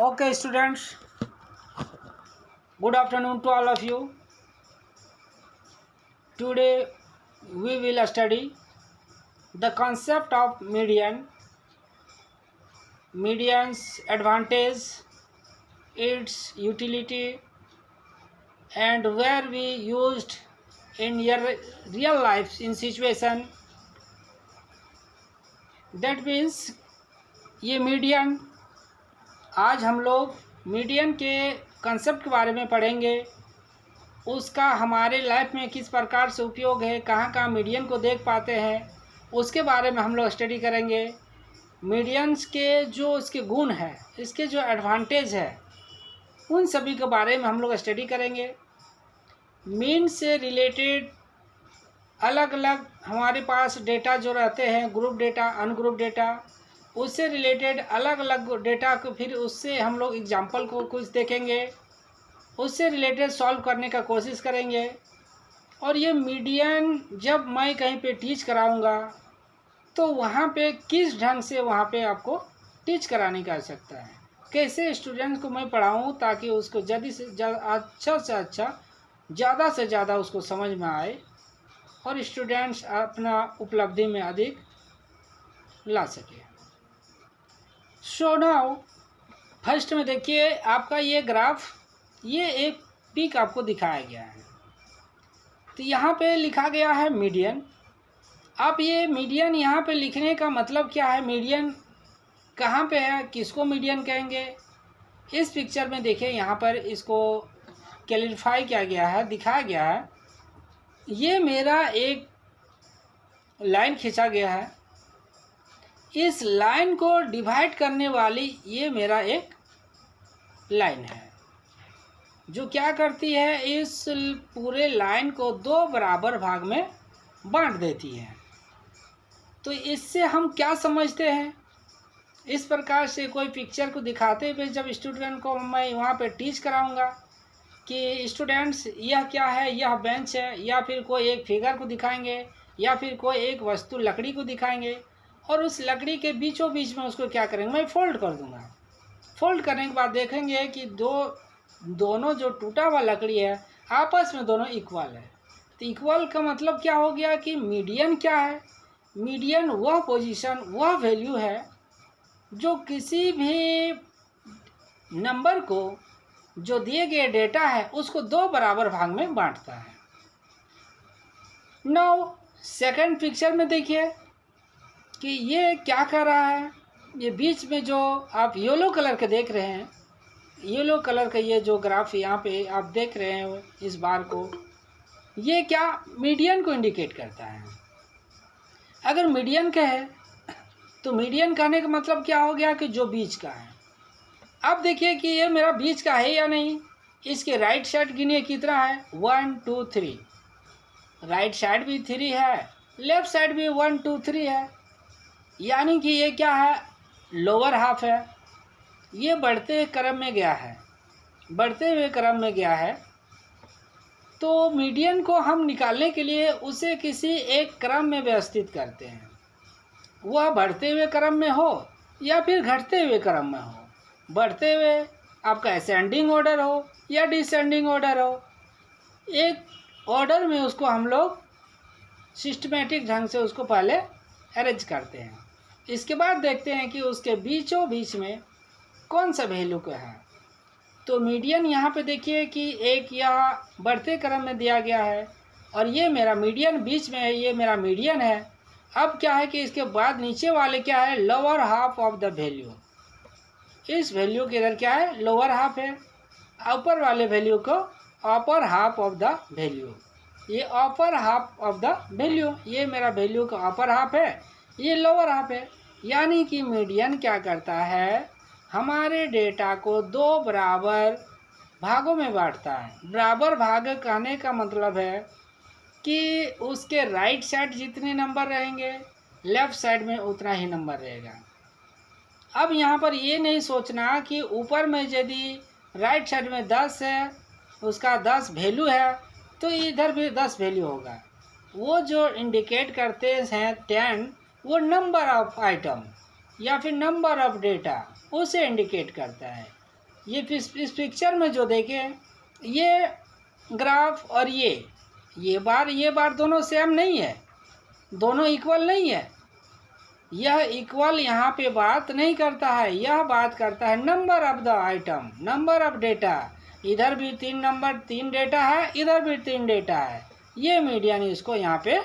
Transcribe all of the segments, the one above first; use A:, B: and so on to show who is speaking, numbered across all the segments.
A: Okay, students, good afternoon to all of you. Today we will study the concept of median, median's advantage, its utility, and where we used in your real life in situation. That means ये median, आज हम लोग median के concept के बारे में पढ़ेंगे, उसका हमारे लाइफ में किस प्रकार से उपयोग है, कहाँ कहाँ मीडियन को देख पाते हैं, उसके बारे में हम लोग स्टडी करेंगे। मीडियंस के जो इसके गुण हैं, इसके जो एडवांटेज है, उन सभी के बारे में हम लोग स्टडी करेंगे। मीन से रिलेटेड अलग अलग हमारे पास डेटा जो रहते हैं, ग्रुप डेटा, अनग्रुप डेटा, उससे रिलेटेड अलग अलग डेटा को फिर उससे हम लोग एग्जाम्पल को कुछ देखेंगे, उससे रिलेटेड सॉल्व करने का कोशिश करेंगे। और ये मीडियन जब मैं कहीं पे टीच कराऊंगा तो वहाँ पे किस ढंग से वहाँ पे आपको टीच कराने का आवश्यकता है, कैसे स्टूडेंट्स को मैं पढ़ाऊँ ताकि उसको जल्दी से अच्छा से अच्छा, ज़्यादा से ज़्यादा उसको समझ में आए और स्टूडेंट्स अपना उपलब्धि में अधिक ला सके। सो नाउ फर्स्ट में देखिए, आपका ये ग्राफ, ये एक पीक आपको दिखाया गया है। तो यहाँ पे लिखा गया है मीडियन। अब ये मीडियन यहाँ पे लिखने का मतलब क्या है, मीडियन कहाँ पे है, किसको मीडियन कहेंगे, इस पिक्चर में देखिए यहाँ पर इसको क्लैरिफाई किया गया है, दिखाया गया है। ये मेरा एक लाइन खींचा गया है, इस लाइन को डिवाइड करने वाली ये मेरा एक लाइन है जो क्या करती है, इस पूरे लाइन को दो बराबर भाग में बांट देती है। तो इससे हम क्या समझते हैं, इस प्रकार से कोई पिक्चर को दिखाते हुए जब स्टूडेंट को मैं वहाँ पे टीच कराऊंगा कि स्टूडेंट्स यह क्या है, यह बेंच है, या फिर कोई एक फिगर को दिखाएंगे, या फिर कोई एक वस्तु लकड़ी को दिखाएंगे, और उस लकड़ी के बीचों बीच में उसको क्या करेंगे, मैं फोल्ड कर दूंगा। फोल्ड करने के बाद देखेंगे कि दोनों जो टूटा हुआ लकड़ी है आपस में दोनों इक्वल है। तो इक्वल का मतलब क्या हो गया कि मीडियन क्या है, मीडियन वह पोजीशन, वह वैल्यू है जो किसी भी नंबर को, जो दिए गए डेटा है, उसको दो बराबर भाग में बांटता है। नाउ सेकंड पिक्चर में देखिए कि ये क्या कर रहा है, ये बीच में जो आप येलो कलर के देख रहे हैं, येलो कलर का ये जो ग्राफ यहाँ पे आप देख रहे हैं इस बार को, ये क्या मीडियन को इंडिकेट करता है। अगर मीडियन का है तो मीडियन कहने का मतलब क्या हो गया कि जो बीच का है। अब देखिए कि ये मेरा बीच का है या नहीं, इसके राइट साइड गिनिए कितना है, 1 2 3, राइट साइड भी 3 है, लेफ्ट साइड भी 1 2 3 है, यानी कि ये क्या है, लोअर हाफ है। ये बढ़ते क्रम में गया है, बढ़ते हुए क्रम में गया है। तो मीडियन को हम निकालने के लिए उसे किसी एक क्रम में व्यवस्थित करते हैं, वह बढ़ते हुए क्रम में हो या फिर घटते हुए क्रम में हो। बढ़ते हुए आपका असेंडिंग ऑर्डर हो या डिसेंडिंग ऑर्डर हो, एक ऑर्डर में उसको हम लोग सिस्टमेटिक ढंग से उसको पहले अरेंज करते हैं। इसके बाद देखते हैं कि उसके बीचों बीच में कौन सा वैल्यू का है। तो मीडियन यहाँ पे देखिए कि एक यह बढ़ते क्रम में दिया गया है और ये मेरा मीडियन बीच में है, ये मेरा मीडियन है। अब क्या है कि इसके बाद नीचे वाले क्या है, lower half of the value. इस वैल्यू के इधर क्या है, लोअर हाफ है, ऊपर वाले वैल्यू को upper half of the value. ये upper half of the value, ये मेरा वैल्यू का अपर हाफ है, ये लोअर हाफ है। यानी कि मीडियन क्या करता है, हमारे डेटा को दो बराबर भागों में बांटता है। बराबर भाग कहने का मतलब है कि उसके राइट साइड जितने नंबर रहेंगे, लेफ्ट साइड में उतना ही नंबर रहेगा। अब यहाँ पर ये नहीं सोचना कि ऊपर में यदि राइट साइड में 10 है, उसका 10 वैल्यू है, तो इधर भी 10 वैल्यू होगा। वो जो इंडिकेट करते हैं 10, वो नंबर ऑफ आइटम या फिर नंबर ऑफ डेटा, उसे इंडिकेट करता है। ये इस पिक्चर में जो देखें, ये ग्राफ और ये बार दोनों सेम नहीं है, दोनों इक्वल नहीं है। यह इक्वल यहाँ पे बात नहीं करता है, यह बात करता है number of the item, number of data. इधर भी 3 डेटा है, इधर भी 3 डेटा है। ये मीडियन इसको यहाँ पे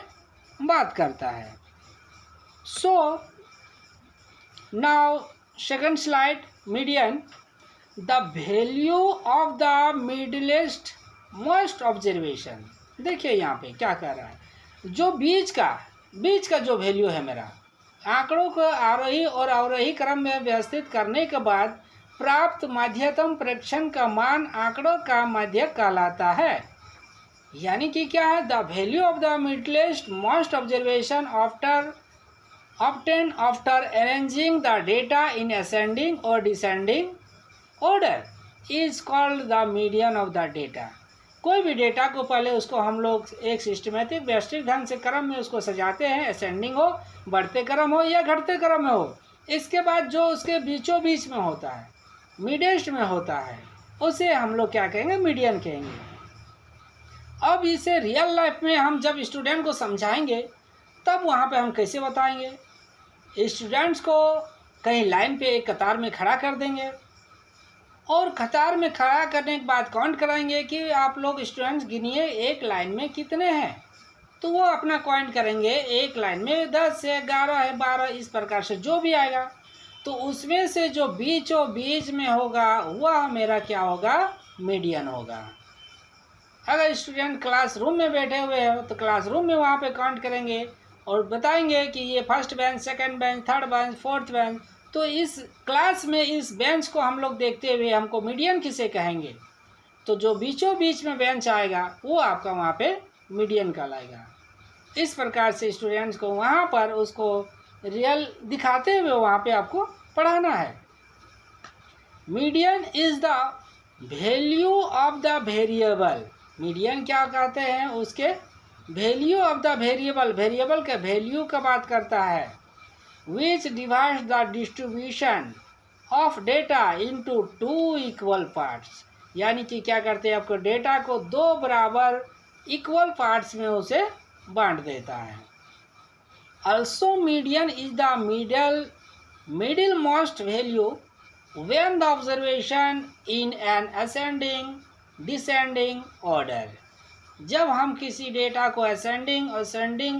A: बात करता है। So now second slide, median, the value of the middlest most observation. देखिए यहाँ पे क्या कर रहा है, जो बीच का जो वैल्यू है मेरा, आंकड़ों को आरोही और अवरोही क्रम में व्यवस्थित करने के बाद प्राप्त मध्यतम प्रेक्षण का मान आंकड़ों का मध्य कहलाता है। यानी कि क्या है, the value of the middlest most observation after obtained after arranging the data in ascending or descending order is called the median of the data। कोई भी डेटा को पहले उसको हम लोग एक सिस्टमेटिक व्यवस्थित ढंग से क्रम में उसको सजाते हैं, असेंडिंग हो, बढ़ते क्रम हो या घटते क्रम में हो। इसके बाद जो उसके बीचों बीच में होता है, मिडेस्ट में होता है, उसे हम लोग क्या कहेंगे, मीडियन कहेंगे। अब इसे रियल लाइफ में हम जब स्टूडेंट को समझाएंगे तब वहाँ पे हम कैसे बताएंगे। स्टूडेंट्स को कहीं लाइन पे एक कतार में खड़ा कर देंगे और कतार में खड़ा करने के बाद काउंट कराएंगे कि आप लोग स्टूडेंट्स गिनिए एक लाइन में कितने हैं। तो वो अपना काउंट करेंगे, एक लाइन में 10 है, 11 है, 12, इस प्रकार से जो भी आएगा। तो उसमें से जो बीचों बीच में होगा वह मेरा क्या होगा, मीडियन होगा। अगर स्टूडेंट क्लासरूम में बैठे हुए हो तो क्लासरूम में वहाँ पे काउंट करेंगे और बताएंगे कि ये first bench, second bench, third bench, fourth bench. तो इस क्लास में इस बेंच को हम लोग देखते हुए हमको मीडियन किसे कहेंगे, तो जो बीचों बीच में बेंच आएगा वो आपका वहाँ पे मीडियन कहलाएगा। इस प्रकार से स्टूडेंट्स को वहाँ पर उसको रियल दिखाते हुए वहाँ पे आपको पढ़ाना है। Median is the value of the variable. Median क्या कहते हैं, उसके value of the variable, variable के वैल्यू का बात करता है। विच divides the distribution of data into 2 equal parts. यानी कि क्या करते हैं, आपको डेटा को 2 बराबर इक्वल पार्ट्स में उसे बांट देता है। Also median is the middle most value when the observation in an ascending descending order. जब हम किसी डेटा को असेंडिंग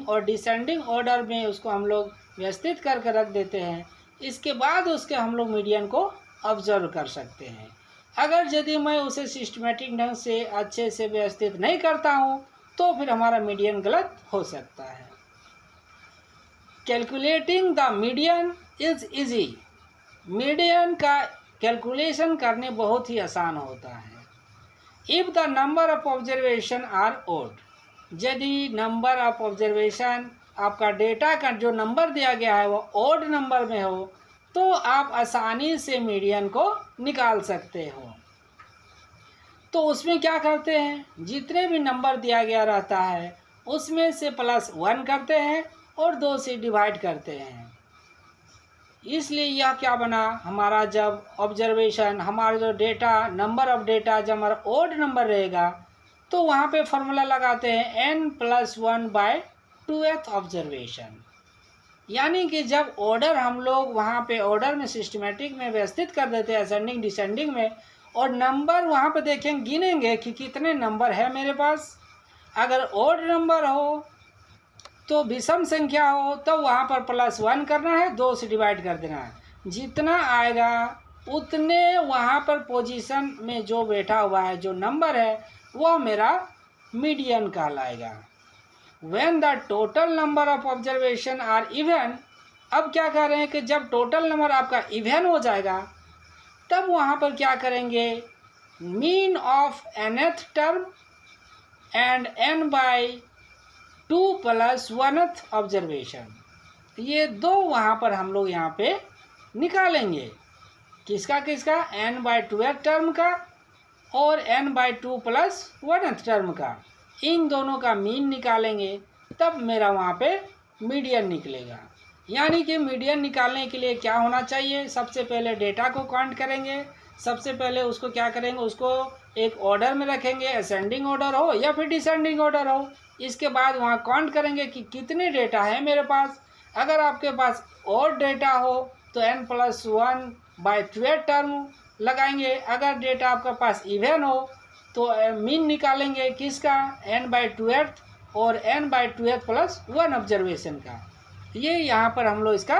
A: और डिसेंडिंग ऑर्डर में उसको हम लोग व्यवस्थित करके रख देते हैं, इसके बाद उसके हम लोग मीडियन को ऑब्जर्व कर सकते हैं। अगर यदि मैं उसे सिस्टमेटिक ढंग से अच्छे से व्यवस्थित नहीं करता हूँ तो फिर हमारा मीडियन गलत हो सकता है। Calculating the median is easy. Median का कैलकुलेशन करने बहुत ही आसान होता है। If the number of observation are odd, यदि नंबर ऑफ ऑब्जर्वेशन आपका डेटा का जो नंबर दिया गया है वो ओड नंबर में हो तो आप आसानी से मीडियन को निकाल सकते हो। तो उसमें क्या करते हैं, जितने भी नंबर दिया गया रहता है उसमें से +1 करते हैं और 2 से डिवाइड करते हैं। इसलिए यह क्या बना, हमारा जब ऑब्जर्वेशन, हमारा जो डेटा, नंबर ऑफ डेटा जब हमारा ओड नंबर रहेगा तो वहाँ पे फॉर्मूला लगाते हैं n+1/2th ऑब्जर्वेशन। यानी कि जब ऑर्डर हम लोग वहाँ पे ऑर्डर में सिस्टमेटिक में व्यवस्थित कर देते हैं, असेंडिंग डिसेंडिंग में, और नंबर वहाँ पे देखेंगे, गिनेंगे कि कितने नंबर है मेरे पास। अगर ओड नंबर हो तो विषम संख्या हो तो वहाँ पर +1 करना है, 2 से डिवाइड कर देना है। जितना आएगा उतने वहाँ पर पोजीशन में जो बैठा हुआ है जो नंबर है वह मेरा मीडियन कहलाएगा। When the total number of observation are even, अब क्या कह रहे हैं कि जब टोटल नंबर आपका इवन हो जाएगा तब वहाँ पर क्या करेंगे, mean of nth term and n/2 + 1th observation, ये 2 वहाँ पर हम लोग यहाँ पे निकालेंगे। किसका किसका, n/2th टर्म का और n/2 + 1th टर्म का, इन दोनों का मीन निकालेंगे तब मेरा वहाँ पे मीडियन निकलेगा। यानी कि मीडियन निकालने के लिए क्या होना चाहिए, सबसे पहले डेटा को काउंट करेंगे, सबसे पहले उसको क्या करेंगे, उसको एक ऑर्डर में रखेंगे, असेंडिंग ऑर्डर हो या फिर डिसेंडिंग ऑर्डर हो। इसके बाद वहाँ काउंट करेंगे कि कितने डेटा है मेरे पास। अगर आपके पास और डेटा हो तो n+1/2 टर्म लगाएंगे। अगर डेटा आपके पास इवन हो तो मीन निकालेंगे किसका, n/2 और n/2 + 1 ऑब्जर्वेशन का। ये यहाँ पर हम लोग इसका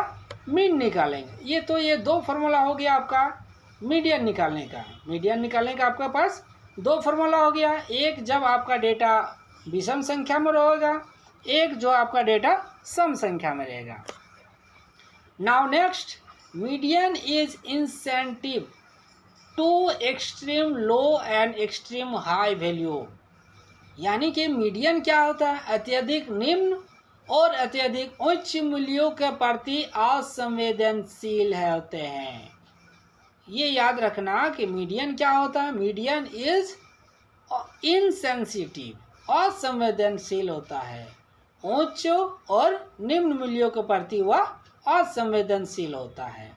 A: मीन निकालेंगे। ये दो फार्मूला हो गया आपका मीडियन निकालने का। मीडियन निकालने का आपके पास दो फार्मूला हो गया, एक जब आपका डेटा विषम संख्या में रहेगा, एक जो आपका डेटा सम संख्या में रहेगा। Now next, median is incentive to extreme low and extreme high value. यानी कि मीडियन क्या होता है, अत्यधिक निम्न और अत्यधिक उच्च मूल्यों के प्रति असंवेदनशील होते हैं। ये याद रखना कि मीडियन क्या होता है, मीडियन इज इनसेंसिटिव, असंवेदनशील होता है, उच्च और निम्न मूल्यों के प्रति वह असंवेदनशील होता है।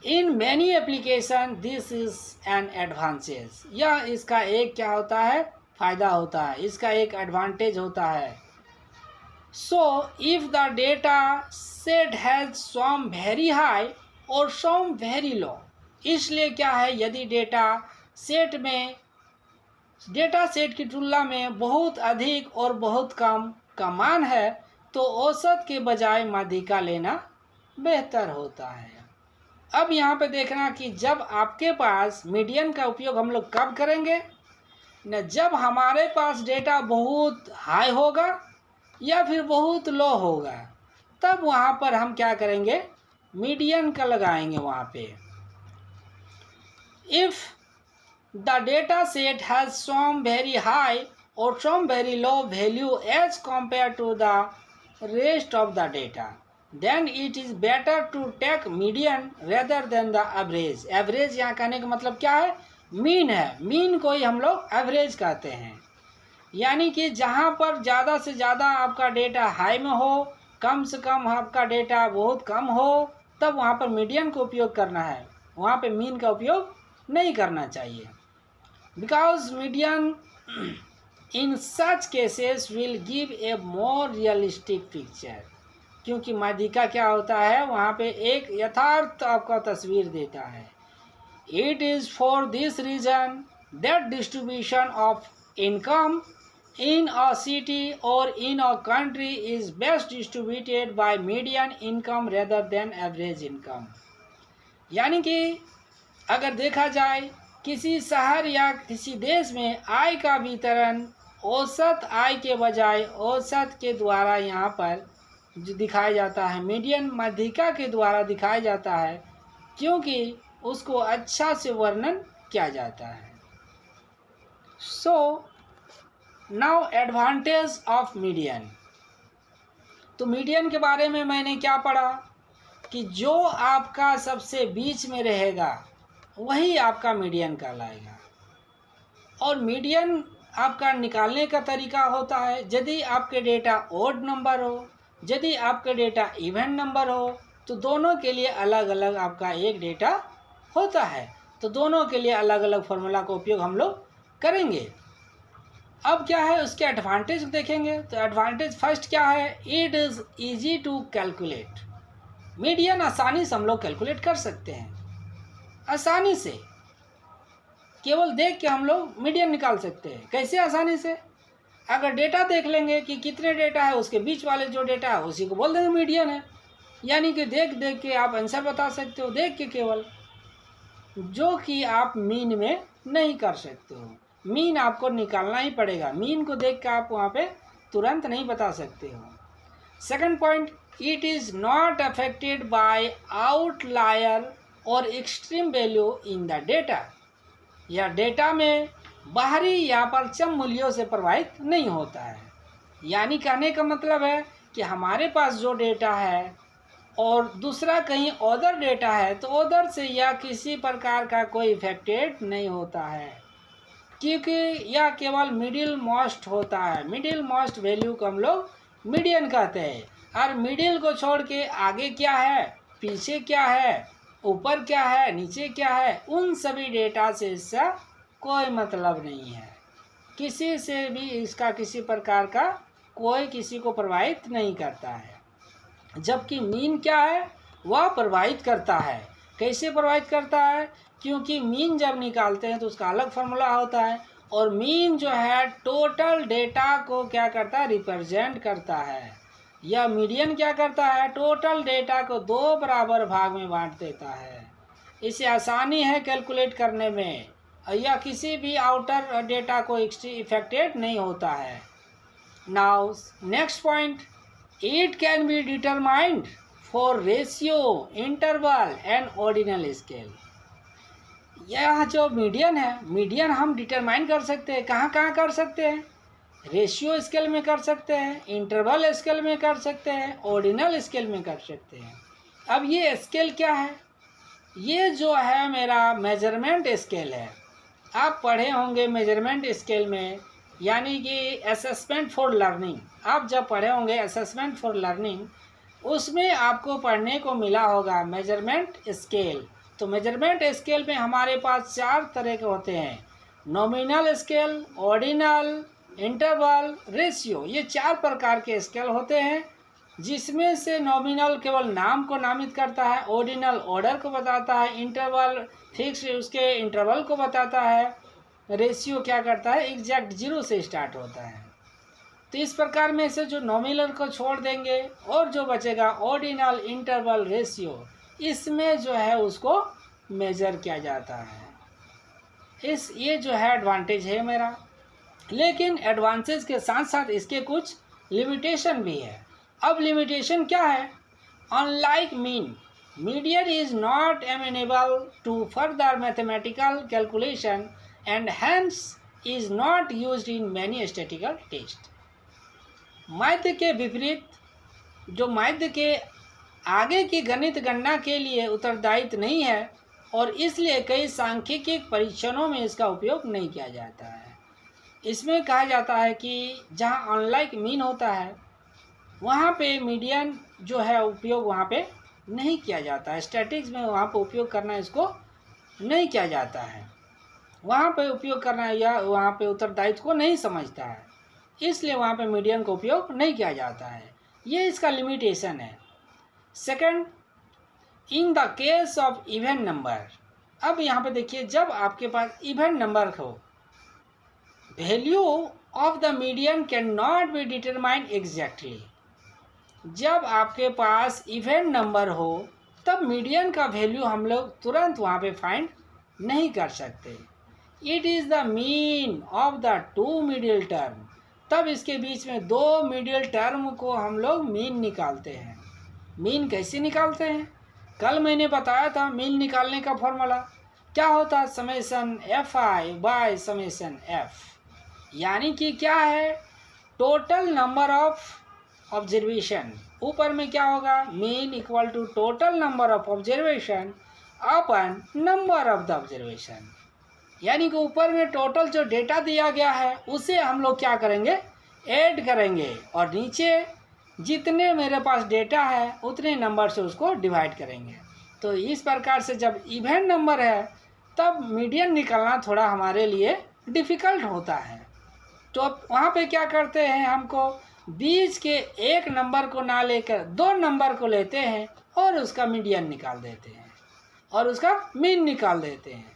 A: In many application this is an advantage, यह इसका एक क्या होता है, फायदा होता है, इसका एक एडवांटेज होता है। So if the data set has some very high और सम वेरी लो, इसलिए क्या है, यदि डेटा सेट की तुलना में बहुत अधिक और बहुत कम का मान है तो औसत के बजाय माध्यिका लेना बेहतर होता है। अब यहाँ पे देखना कि जब आपके पास मीडियन का उपयोग हम लोग कब करेंगे न, जब हमारे पास डेटा बहुत हाई होगा या फिर बहुत लो होगा, तब वहाँ पर हम क्या करेंगे, मीडियन का लगाएंगे वहाँ पे। If the data set has some very high और some very low value as compare to the rest of the data, then it is better to take median rather than the average. Average यहाँ कहने का मतलब क्या है, mean है, mean को ही हम लोग एवरेज कहते हैं। यानी कि जहाँ पर ज़्यादा से ज़्यादा आपका डेटा हाई में हो, कम से कम आपका डेटा बहुत कम हो, तब वहाँ पर मीडियन का उपयोग करना है, वहाँ पे मीन का उपयोग नहीं करना चाहिए। Because median in such cases will give a more realistic picture, क्योंकि माध्यिका क्या होता है, वहाँ पे एक यथार्थ आपका तस्वीर देता है। It is for this reason that distribution of income in a city or in a country is best distributed by median income rather than average income। यानी कि अगर देखा जाए किसी शहर या किसी देश में आय का वितरण औसत आय के बजाय औसत के द्वारा यहाँ पर जो दिखाया जाता है, मीडियन माध्यिका के द्वारा दिखाया जाता है, क्योंकि उसको अच्छा से वर्णन किया जाता है। So now advantage of median. तो मीडियन के बारे में मैंने क्या पढ़ा कि जो आपका सबसे बीच में रहेगा वही आपका मीडियन कहलाएगा। और मीडियन आपका निकालने का तरीका होता है, यदि आपके डेटा ओड नंबर हो, यदि आपके डेटा इवन नंबर हो, तो दोनों के लिए अलग अलग आपका एक डेटा होता है, तो दोनों के लिए अलग अलग फार्मूला का उपयोग हम लोग करेंगे। अब क्या है उसके एडवांटेज देखेंगे, तो एडवांटेज फर्स्ट क्या है, it is easy to calculate. Median आसानी से हम लोग कैलकुलेट कर सकते हैं, आसानी से केवल देख के हम लोग मीडियन निकाल सकते हैं। कैसे आसानी से, अगर डेटा देख लेंगे कि कितने डेटा है, उसके बीच वाले जो डेटा है उसी को बोल देंगे मीडियन है। यानी कि देख देख के आप आंसर बता सकते हो, देख के केवल, जो कि आप मीन में नहीं कर सकते हो। मीन आपको निकालना ही पड़ेगा, मीन को देख के आप वहाँ पे तुरंत नहीं बता सकते हो। Second point, it is not affected by outlier और extreme value in the data. यह डेटा में बाहरी या परचम मूल्यों से प्रभावित नहीं होता है। यानी कहने का मतलब है कि हमारे पास जो डेटा है और दूसरा कहीं अदर डेटा है, तो अदर से यह किसी प्रकार का कोई इफेक्टेड नहीं होता है, क्योंकि यह केवल मिडिल मोस्ट होता है। मिडिल मोस्ट वैल्यू को हम लोग मीडियन कहते हैं। और मिडिल को छोड़ के आगे क्या है, पीछे क्या है, ऊपर क्या है, नीचे क्या है, उन सभी डेटा से इसका कोई मतलब नहीं है। किसी से भी इसका किसी प्रकार का कोई किसी को प्रभावित नहीं करता है। जबकि मीन क्या है, वह प्रभावित करता है। कैसे प्रभावित करता है, क्योंकि मीन जब निकालते हैं तो उसका अलग फार्मूला होता है, और मीन जो है टोटल डेटा को क्या करता है, रिप्रेजेंट करता है। या मीडियन क्या करता है, टोटल डेटा को 2 बराबर भाग में बांट देता है। इसे आसानी है कैलकुलेट करने में, या किसी भी आउटर डेटा को इफेक्टेड नहीं होता है। Now next point, it can be determined for ratio, interval and ordinal scale. यह जो मीडियन है, मीडियन हम डिटरमाइन कर सकते हैं। कहाँ कहाँ कर सकते हैं, रेशियो स्केल में कर सकते हैं, इंटरवल स्केल में कर सकते हैं, ऑर्डिनल स्केल में कर सकते हैं। अब ये स्केल क्या है, ये जो है मेरा मेजरमेंट स्केल है। आप पढ़े होंगे मेजरमेंट स्केल में, यानी कि असेसमेंट फॉर लर्निंग। आप जब पढ़े होंगे असेसमेंट फॉर लर्निंग, उसमें आपको पढ़ने को मिला होगा मेजरमेंट स्केल। तो मेजरमेंट स्केल में हमारे पास 4 तरह के होते हैं, nominal scale, ordinal, interval, ratio. ये 4 प्रकार के स्केल होते हैं, जिसमें से नॉमिनल केवल नाम को नामित करता है, ऑर्डिनल ऑर्डर को बताता है, इंटरवल फिक्स उसके इंटरवल को बताता है, रेशियो क्या करता है, एग्जैक्ट 0 से स्टार्ट होता है। तो इस प्रकार में से जो नॉमिनल को छोड़ देंगे और जो बचेगा ऑर्डिनल, इंटरवल, रेशियो, इसमें जो है उसको मेजर किया जाता है। ये जो है एडवांटेज है मेरा। लेकिन एडवांटेज के साथ साथ इसके कुछ लिमिटेशन भी है। अब लिमिटेशन क्या है, unlike mean, median is not amenable to further mathematical calculation and hence is not used in many statistical test. माध्य के विपरीत, जो माध्य के आगे की गणित गणना के लिए उत्तरदायित्व नहीं है, और इसलिए कई सांख्यिकी परीक्षणों में इसका उपयोग नहीं किया जाता है। इसमें कहा जाता है कि जहाँ अनलाइक मीन होता है, वहाँ पे मीडियन जो है उपयोग वहाँ पे नहीं किया जाता है। स्टैटिस्टिक्स में वहाँ पे उपयोग करना इसको नहीं किया जाता है, वहाँ पे उपयोग करना या वहाँ पे उत्तरदायित्व को नहीं समझता है, इसलिए वहाँ पे मीडियन का उपयोग नहीं किया जाता है। ये इसका लिमिटेशन है। Second, in the case of even number. अब यहाँ पे देखिए, जब आपके पास इवन नंबर हो, value of the median can not be determined exactly. जब आपके पास इवन नंबर हो, तब मीडियन का वैल्यू हम लोग तुरंत वहाँ पे फाइंड नहीं कर सकते। It is the mean of the 2 middle term. तब इसके बीच में 2 मिडिल टर्म को हम लोग मीन निकालते हैं। मीन कैसे निकालते हैं, कल मैंने बताया था। मीन निकालने का फॉर्मूला क्या होता है, summation fi by summation f। यानी कि क्या है, टोटल नंबर ऑफ ऑब्जर्वेशन। ऊपर में क्या होगा, mean equal to total number of observation upon number of the observation. यानी कि ऊपर में टोटल जो डेटा दिया गया है उसे हम लोग क्या करेंगे, ऐड करेंगे, और नीचे जितने मेरे पास डेटा है उतने नंबर से उसको डिवाइड करेंगे। तो इस प्रकार से जब इवन नंबर है तब मीडियन निकालना थोड़ा हमारे लिए डिफ़िकल्ट होता है। तो वहाँ पे क्या करते हैं, हमको बीच के एक नंबर को ना लेकर 2 नंबर को लेते हैं और उसका मीडियन निकाल देते हैं और उसका मीन निकाल देते हैं।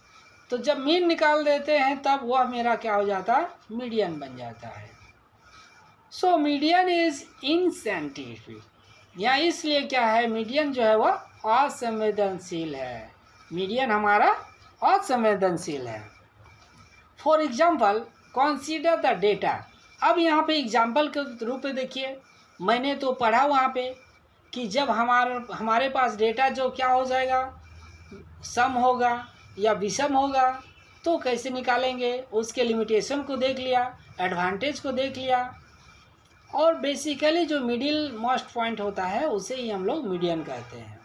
A: तो जब मीन निकाल देते हैं तब वह मेरा क्या हो जाता है, मीडियन बन जाता है। सो मीडियन इज इनसाइंटिफिक, या इसलिए क्या है, मीडियन जो है वह असंवेदनशील है। मीडियन हमारा असंवेदनशील है। For example consider the data. अब यहाँ पे एग्जाम्पल के रूप में देखिए, मैंने तो पढ़ा वहाँ पे कि जब हमारे पास डेटा जो क्या हो जाएगा, सम होगा या विषम होगा, तो कैसे निकालेंगे, उसके लिमिटेशन को देख लिया, एडवांटेज को देख लिया, और बेसिकली जो मिडिल मोस्ट पॉइंट होता है उसे ही हम लोग मीडियन कहते हैं।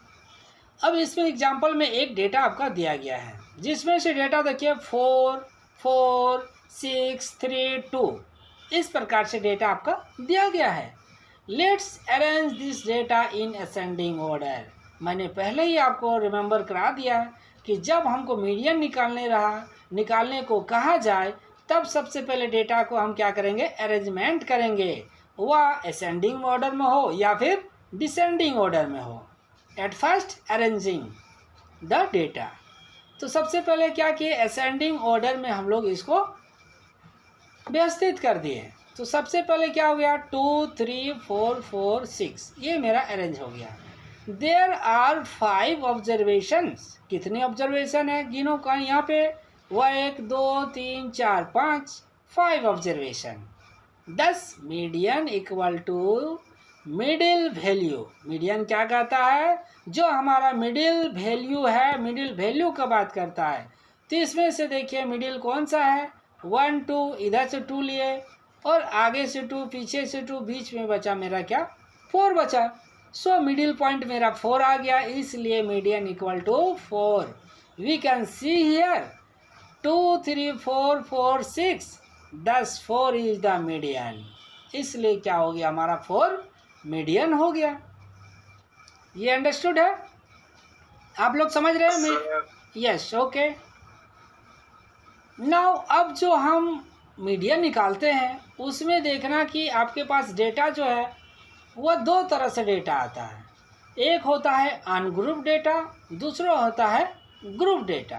A: अब इसमें एग्जाम्पल में एक डेटा आपका दिया गया है, जिसमें से डेटा देखिए 4, 4, 6, 3, 2, इस प्रकार से डेटा आपका दिया गया है। Let's arrange this data in ascending order. मैंने पहले ही आपको रिमेंबर करा दिया कि जब हमको मीडियन निकालने को कहा जाए तब सबसे पहले डेटा को हम क्या करेंगे, अरेंजमेंट करेंगे, वह असेंडिंग ऑर्डर में हो या फिर डिसेंडिंग ऑर्डर में हो। At first arranging the data, तो सबसे पहले क्या किए, असेंडिंग ऑर्डर में हम लोग इसको व्यवस्थित कर दिए। तो सबसे पहले क्या हो गया, 2 3 4 4 6, ये मेरा अरेंज हो गया। देयर आर 5 ऑब्जर्वेशंस, कितने ऑब्जर्वेशन है गिनो का यहाँ पे, 1 2 3 4 5, 5 observation. 10 median equal to middle value. Median क्या कहता है, जो हमारा मिडिल वैल्यू है, मिडिल वैल्यू का बात करता है। तो इसमें से देखिए मिडिल कौन सा है, 1 2, इधर से 2 लिए और आगे से 2, पीछे से 2, बीच में बचा मेरा क्या, 4 बचा। सो मिडिल पॉइंट मेरा 4 आ गया, इसलिए median equal to 4। We can see here 2 3 4 4 6, 10 4 is the median, इसलिए क्या हो गया हमारा 4 मीडियन हो गया। ये अंडरस्टूड है, आप लोग समझ रहे हैं? Yes, okay. नाउ अब जो हम मीडियन निकालते हैं उसमें देखना कि आपके पास डेटा जो है वह 2 तरह से डेटा आता है। एक होता है अनग्रुप डेटा, दूसरा होता है ग्रुप डेटा।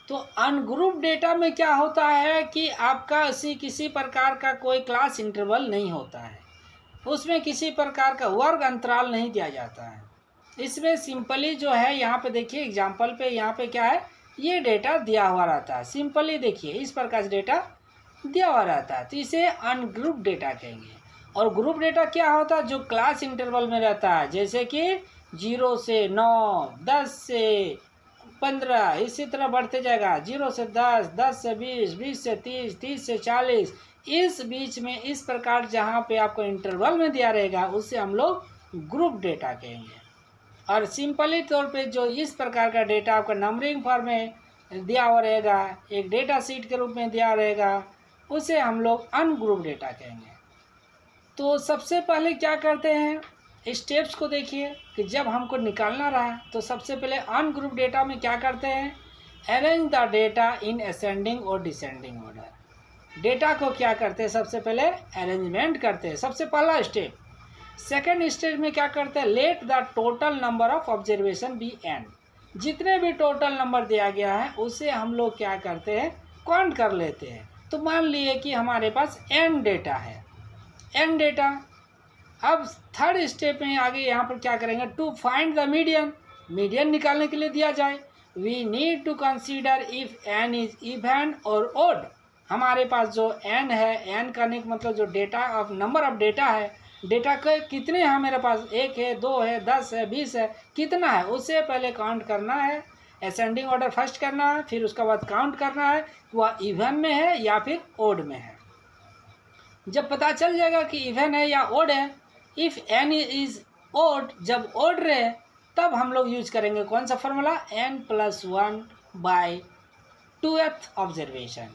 A: तो अनग्रुप डेटा में क्या होता है कि आपका किसी प्रकार का कोई क्लास इंटरवल नहीं होता है, उसमें किसी प्रकार का वर्ग अंतराल नहीं दिया जाता है। इसमें सिंपली जो है, यहाँ पे देखिए एग्जाम्पल पे, यहाँ पे क्या है, ये डेटा दिया हुआ रहता है। सिंपली देखिए इस प्रकार से डेटा दिया हुआ रहता है, तो इसे अनग्रुप डेटा कहेंगे। और ग्रुप डेटा क्या होता है, जो क्लास इंटरवल में रहता है, जैसे कि 0 से 9, 10 से 15, इसी तरह बढ़ते जाएगा, 0 से 10, 10 से 20, 20 से 30, 30 से 40, इस बीच में इस प्रकार जहाँ पे आपको इंटरवल में दिया रहेगा उसे हम लोग ग्रुप डेटा कहेंगे। और सिंपली तौर पे जो इस प्रकार का डेटा आपका नंबरिंग फॉर्म में दिया हुआ रहेगा, एक डेटा सीट के रूप में दिया रहेगा, उसे हम लोग अनग्रुप डेटा कहेंगे। तो सबसे पहले क्या करते हैं, स्टेप्स को देखिए कि जब हमको निकालना रहा तो सबसे पहले अनग्रुप डेटा में क्या करते हैं, arrange the data in ascending और डिसेंडिंग ऑर्डर। डेटा को क्या करते हैं, सबसे पहले अरेंजमेंट करते हैं, सबसे पहला स्टेप। सेकेंड स्टेज में क्या करते हैं, let the total number of observation be n. जितने भी टोटल नंबर दिया गया है उसे हम लोग क्या करते हैं, काउंट कर लेते हैं। तो मान लिए कि हमारे पास एन डेटा है, एन डेटा। अब थर्ड स्टेप में आगे यहाँ पर क्या करेंगे, to find the median. Median निकालने के लिए दिया जाए, we need to consider if n is even और ओड। हमारे पास जो एन है, एन करने का मतलब जो data of number of data है, डेटा के कितने हैं मेरे पास, 1 है, 2 है, 10 है, 20 है, कितना है उसे पहले काउंट करना है। असेंडिंग ऑर्डर फर्स्ट करना है, फिर उसके बाद काउंट करना है वह इवन में है या फिर ओड में है। जब पता चल जाएगा कि इवन है या ओड है, इफ़ एन इज ओड, जब ओड रहे तब हम लोग यूज करेंगे कौन सा फॉर्मूला, n+1/2th ऑब्जर्वेशन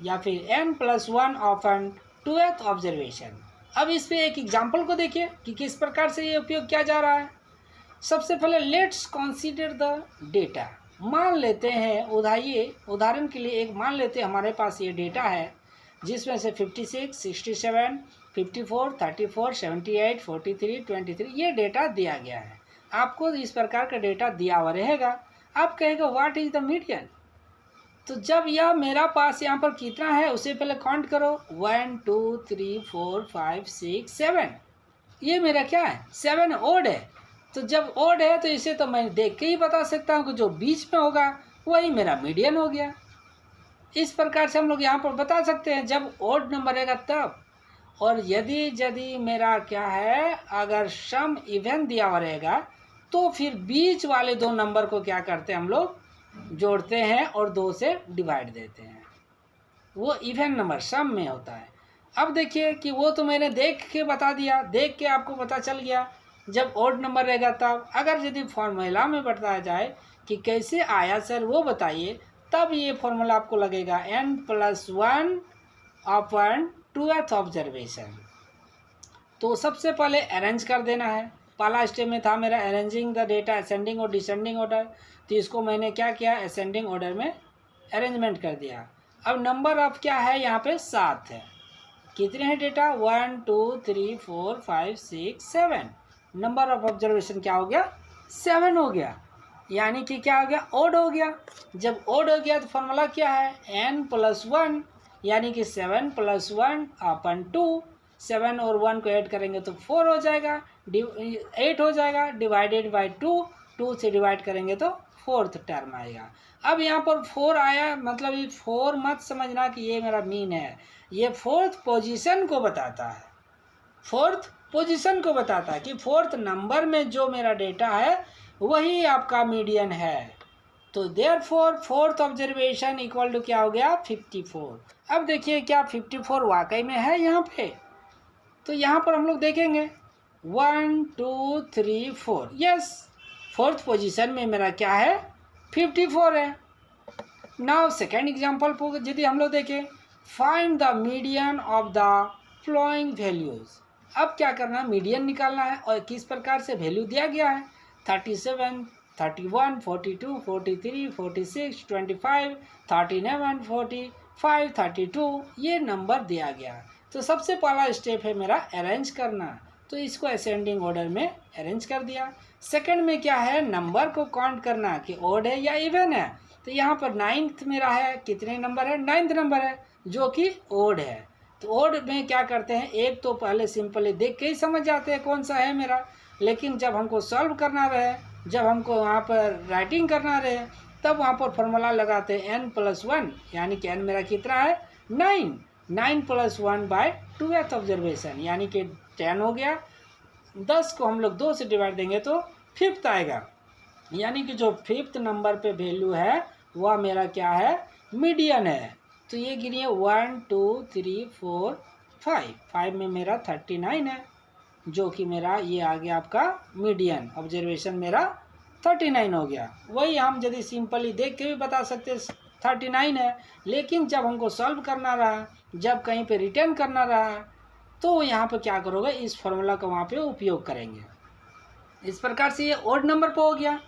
A: या फिर n+1 ऑफन 2th ऑब्जर्वेशन। अब इस पे एक एग्जाम्पल को देखिए कि किस प्रकार से ये उपयोग किया जा रहा है। सबसे पहले लेट्स कंसीडर द डेटा। मान लेते हैं, उदाहरण के लिए एक मान लेते हैं हमारे पास ये डेटा है जिसमें से 56, 67, 54, 34, 78, 43, 23 ये डेटा दिया गया है। आपको इस प्रकार का डेटा दिया हुआ रहेगा, आप कहेगा व्हाट इज द मीडियन। तो जब यह मेरा पास यहाँ पर कितना है उसे पहले काउंट करो, 1 2 3 4 5 6 7, ये मेरा क्या है, 7 ओड है। तो जब ओड है तो इसे तो मैं देख के ही बता सकता हूँ कि जो बीच में होगा वही मेरा मीडियन हो गया। इस प्रकार से हम लोग यहाँ पर बता सकते हैं जब ओड नंबर रहेगा तब। और यदि मेरा क्या है, अगर सम इवन दिया हुआ रहेगा तो फिर बीच वाले 2 नंबर को क्या करते हैं, हम लोग जोड़ते हैं और 2 से डिवाइड देते हैं, वो इवन नंबर सम में होता है। अब देखिए कि वो तो मैंने देख के बता दिया, देख के आपको पता चल गया जब ओड नंबर रहेगा तब। अगर यदि फॉर्मूला में बताया जाए कि कैसे आया सर वो बताइए, तब ये फॉर्मूला आपको लगेगा n+1/2th ऑब्जर्वेशन। तो सबसे पहले अरेंज कर देना है। पहला स्टेप में था मेरा अरेंजिंग द डेटा असेंडिंग और डिसेंडिंग ऑर्डर, तो इसको मैंने क्या किया, असेंडिंग ऑर्डर में अरेंजमेंट कर दिया। अब नंबर ऑफ क्या है यहाँ पे 7 है। कितने हैं डेटा, 1 2 3 4 5 6 7। नंबर ऑफ ऑब्जर्वेशन क्या हो गया, 7 हो गया, यानी कि क्या हो गया, ओड हो गया। जब ओड हो गया तो फॉर्मूला क्या है, n+1, यानी कि 7 + 1 अपन 2। 7 और 1 को ऐड करेंगे तो 4 हो जाएगा, 8 हो जाएगा, डिवाइडेड बाई 2, 2 से डिवाइड करेंगे तो 4th टर्म आएगा। अब यहाँ पर 4 आया, मतलब ये 4 मत समझना कि ये मेरा मीन है, ये 4th पोजीशन को बताता है। 4th पोजीशन को बताता है कि 4th नंबर में जो मेरा डेटा है वही आपका मीडियन है। तो therefore 4th observation equal to क्या हो गया, 54। अब देखिए क्या 54 वाकई में है यहाँ पे, तो यहाँ पर हम लोग देखेंगे 1 2 3 4, यस 4th पोजीशन में मेरा क्या है, 54 है। नाउ सेकेंड एग्जाम्पल को यदि हम लोग देखें, find the median of the flowing values. अब क्या करना है, मीडियन निकालना है, और किस प्रकार से वैल्यू दिया गया है, 37 31 42 43 46 25 39 45 32, ये नंबर दिया गया। तो सबसे पहला स्टेप है मेरा अरेंज करना, तो इसको असेंडिंग ऑर्डर में अरेंज कर दिया। सेकंड में क्या है, नंबर को काउंट करना कि ओड है या इवन है। तो यहाँ पर 9th मेरा है, कितने नंबर है, 9th नंबर है जो कि ओड है। तो ओड में क्या करते हैं, एक तो पहले सिंपली देख के ही समझ जाते हैं कौन सा है मेरा, लेकिन जब हमको सॉल्व करना रहे, जब हमको वहाँ पर राइटिंग करना रहे, तब वहाँ पर फॉर्मूला लगाते हैं n+1, यानी कि n मेरा कितना है, 9, 9 + 1 बाय 2th ऑब्जर्वेशन, यानी कि 10 हो गया। 10 को हम लोग 2 से डिवाइड देंगे तो 5th आएगा, यानी कि जो 5th नंबर पे वैल्यू है वह मेरा क्या है, मीडियन है। तो ये गिनिए 1 2 3 4 5 में मेरा 39 है, जो कि मेरा ये आ गया आपका मीडियन ऑब्जर्वेशन, मेरा 39 हो गया। वही हम यदि सिंपली देख के भी बता सकते 39 है, लेकिन जब हमको सॉल्व करना रहा, जब कहीं पे रिटर्न करना रहा, तो यहाँ पे क्या करोगे, इस फॉर्मूला का वहाँ पे उपयोग करेंगे। इस प्रकार से ये ओड नंबर पे हो गया।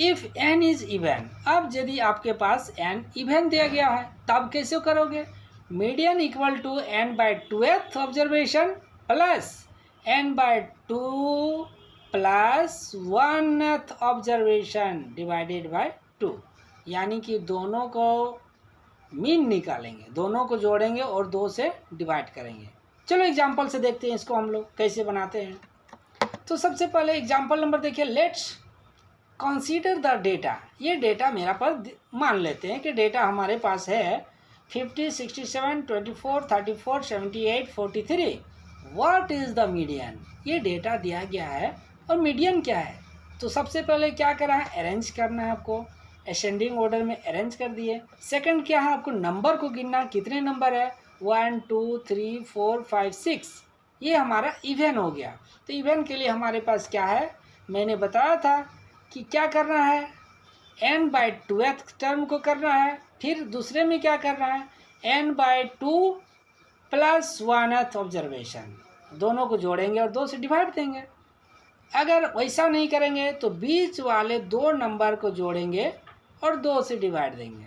A: इफ़ n इज इवन, अब यदि आपके पास n इवन दिया गया है तब कैसे करोगे, median equal to n/2th observation plus n/2 plus 1th observation divided by 2, यानी कि दोनों को मीन निकालेंगे, दोनों को जोड़ेंगे और 2 से डिवाइड करेंगे। चलो एग्जाम्पल से देखते हैं इसको हम लोग कैसे बनाते हैं। तो सबसे पहले एग्जाम्पल नंबर देखिए, लेट्स कंसीडर द डेटा। ये डेटा मेरा पर मान लेते हैं कि डेटा हमारे पास है 50 67 24 34 78 43। व्हाट इज़ द मीडियन, ये डेटा दिया गया है और मीडियन क्या है। तो सबसे पहले क्या करा है, अरेंज करना है आपको, असेंडिंग ऑर्डर में अरेंज कर दिए। सेकंड क्या है, आपको नंबर को गिनना, कितने नंबर है, 1 2 3 4 5 6, ये हमारा इवन हो गया। तो इवन के लिए हमारे पास क्या है, मैंने बताया था कि क्या करना है, n/2th टर्म को करना है, फिर दूसरे में क्या करना है, n/2 प्लस 1th ऑब्जर्वेशन, दोनों को जोड़ेंगे और 2 से डिवाइड देंगे। अगर वैसा नहीं करेंगे तो बीच वाले 2 नंबर को जोड़ेंगे और 2 से डिवाइड देंगे,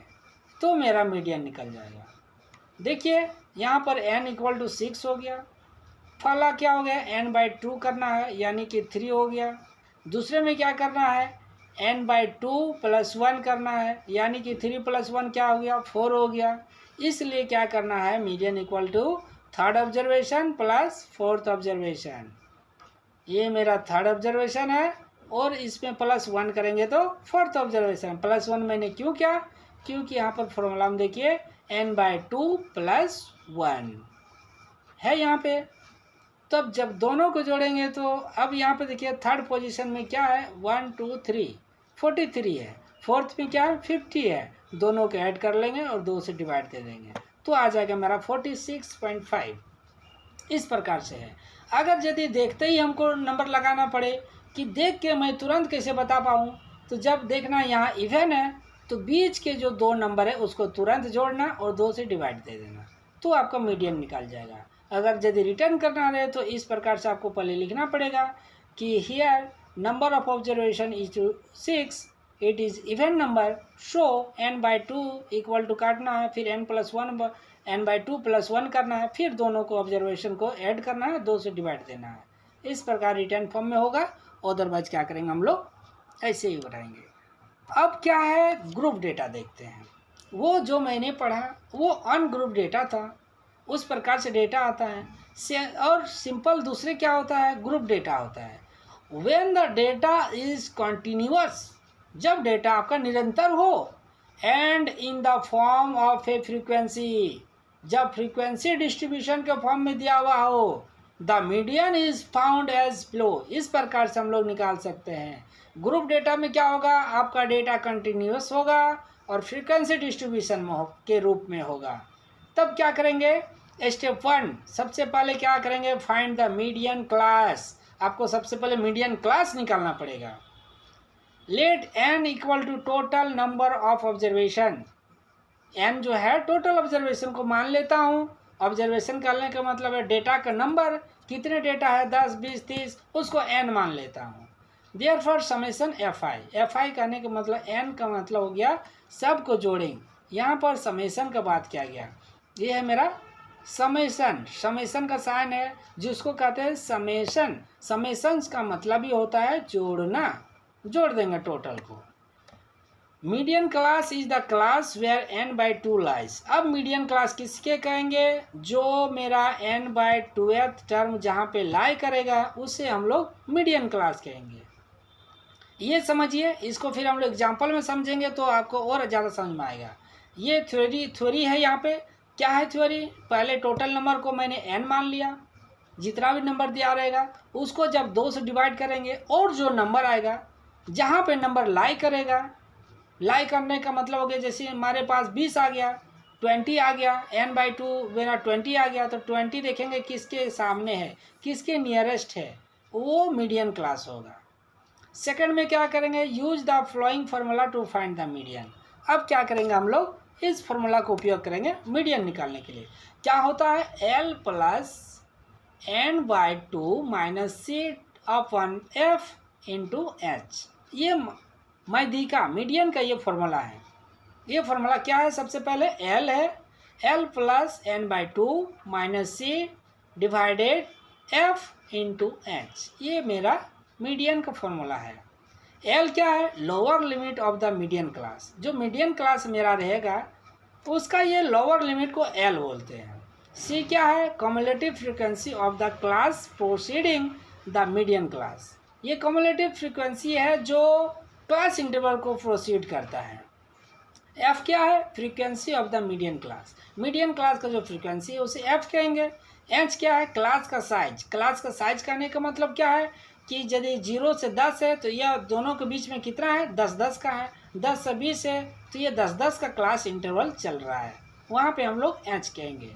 A: तो मेरा मीडियन निकल जाएगा। देखिए यहाँ पर n = 6 हो गया, फला क्या हो गया, n/2 करना है, यानी कि 3 हो गया। दूसरे में क्या करना है, n/2 प्लस 1 करना है, यानी कि 3 + 1 क्या हो गया, 4 हो गया। इसलिए क्या करना है, median equal to 3rd observation plus 4th observation. ये मेरा 3rd ऑब्जर्वेशन है और इसमें प्लस 1 करेंगे तो 4th ऑब्जर्वेशन। प्लस 1 मैंने क्यों किया, क्योंकि यहाँ पर फॉर्मूला में देखिए n/2 प्लस 1 है यहाँ पे। तब जब दोनों को जोड़ेंगे तो अब यहाँ पे देखिए 3rd पोजीशन में क्या है, 1 2 3 43 है, 4th में क्या है, 50 है, दोनों को ऐड कर लेंगे और 2 से डिवाइड दे देंगे, तो आ जाएगा मेरा 46.5। इस प्रकार से है। अगर यदि देखते ही हमको नंबर लगाना पड़े कि देख के मैं तुरंत कैसे बता पाऊँ, तो जब देखना यहाँ इवन है तो बीच के जो 2 नंबर है उसको तुरंत जोड़ना और 2 से डिवाइड दे देना, तो आपका मीडियन निकल जाएगा। अगर यदि रिटर्न करना रहे तो इस प्रकार से आपको पहले लिखना पड़ेगा कि here number of observation is 6, it is even number, so n/2 equal to काटना है, फिर n+1 n/2 + 1 करना है, फिर दोनों को ऑब्जर्वेशन को ऐड करना है, 2 से डिवाइड देना है। इस प्रकार रिटर्न फॉर्म में होगा। अदरवाइज क्या करेंगे हम लोग ऐसे ही बनाएंगे। अब क्या है, ग्रुप डेटा देखते हैं। वो जो मैंने पढ़ा वो अनग्रुप डेटा था, उस प्रकार से डेटा आता है। और सिंपल दूसरे क्या होता है, ग्रुप डेटा होता है। When the data is continuous, जब डेटा आपका निरंतर हो, and in the form of a frequency, जब फ्रीक्वेंसी डिस्ट्रीब्यूशन के फॉर्म में दिया हुआ हो, the median is found as follows. इस प्रकार से हम लोग निकाल सकते हैं। ग्रुप डेटा में क्या होगा, आपका डेटा कंटिन्यूअस होगा और फ्रीक्वेंसी डिस्ट्रीब्यूशन के रूप में होगा। तब क्या करेंगे, स्टेप 1 सबसे पहले क्या करेंगे, फाइंड द मीडियन क्लास। आपको सबसे पहले मीडियन क्लास निकालना पड़ेगा। Let n equal to total number of observation. n जो है टोटल ऑब्जर्वेशन को मान लेता हूँ। ऑब्जर्वेशन करने का मतलब है डेटा का नंबर, कितने डेटा है 10, 20, 30, उसको n मान लेता हूँ। देयरफॉर समेशन fi कहने का मतलब n का मतलब हो गया सब को जोड़ेंगे। यहाँ पर समेशन का बात किया गया। ये है मेरा समेशन का साइन है जिसको कहते हैं समेशन। समेशंस का मतलब ही होता है जोड़ना, जोड़ देंगे टोटल को। Median class is the class where n/2 lies. अब मीडियन क्लास किसके कहेंगे, जो मेरा n/2th टर्म जहाँ पे लाई करेगा उसे हम लोग मीडियन क्लास कहेंगे। ये समझिए, इसको फिर हम लोग एग्जाम्पल में समझेंगे तो आपको और ज़्यादा समझ में आएगा। ये थ्योरी है। यहाँ पे क्या है थ्योरी, पहले टोटल नंबर को मैंने n मान लिया, जितना भी नंबर दिया रहेगा उसको जब 2 से डिवाइड करेंगे और जो नंबर आएगा जहाँ पे नंबर लाई करेगा, लाई करने का मतलब हो गया जैसे हमारे पास 20 आ गया, 20 आ गया, n/2 मेरा 20 आ गया, तो 20 देखेंगे किसके सामने है, किसके नियरेस्ट है, वो मीडियन क्लास होगा। सेकंड में क्या करेंगे, use the following formula to find the median. अब क्या करेंगे हम लोग, इस फार्मूला का उपयोग करेंगे मीडियन निकालने के लिए। क्या होता है, l + n/2 - c/f × h। ये माध्यिका मीडियन का ये फार्मूला है। ये फार्मूला क्या है, सबसे पहले l है, l + n/2 - c/f × h। ये मेरा मीडियन का फॉर्मूला है। L क्या है, lower limit of the median class. जो मीडियन क्लास मेरा रहेगा उसका ये लोअर लिमिट को L बोलते हैं। C क्या है, cumulative frequency of the class proceeding the median class. ये कम्युलेटिव फ्रीक्वेंसी है जो क्लास इंटरवल को प्रोसीड करता है। F क्या है, frequency of the median class. Median class का जो फ्रीक्वेंसी है उसे F कहेंगे। H क्या है, क्लास का साइज। क्लास का साइज कहने का मतलब क्या है कि यदि 0 से 10 है तो यह दोनों के बीच में कितना है, 10-10 का है। 10 से 20 है तो ये 10-10 का क्लास इंटरवल चल रहा है, वहाँ पे हम लोग H कहेंगे।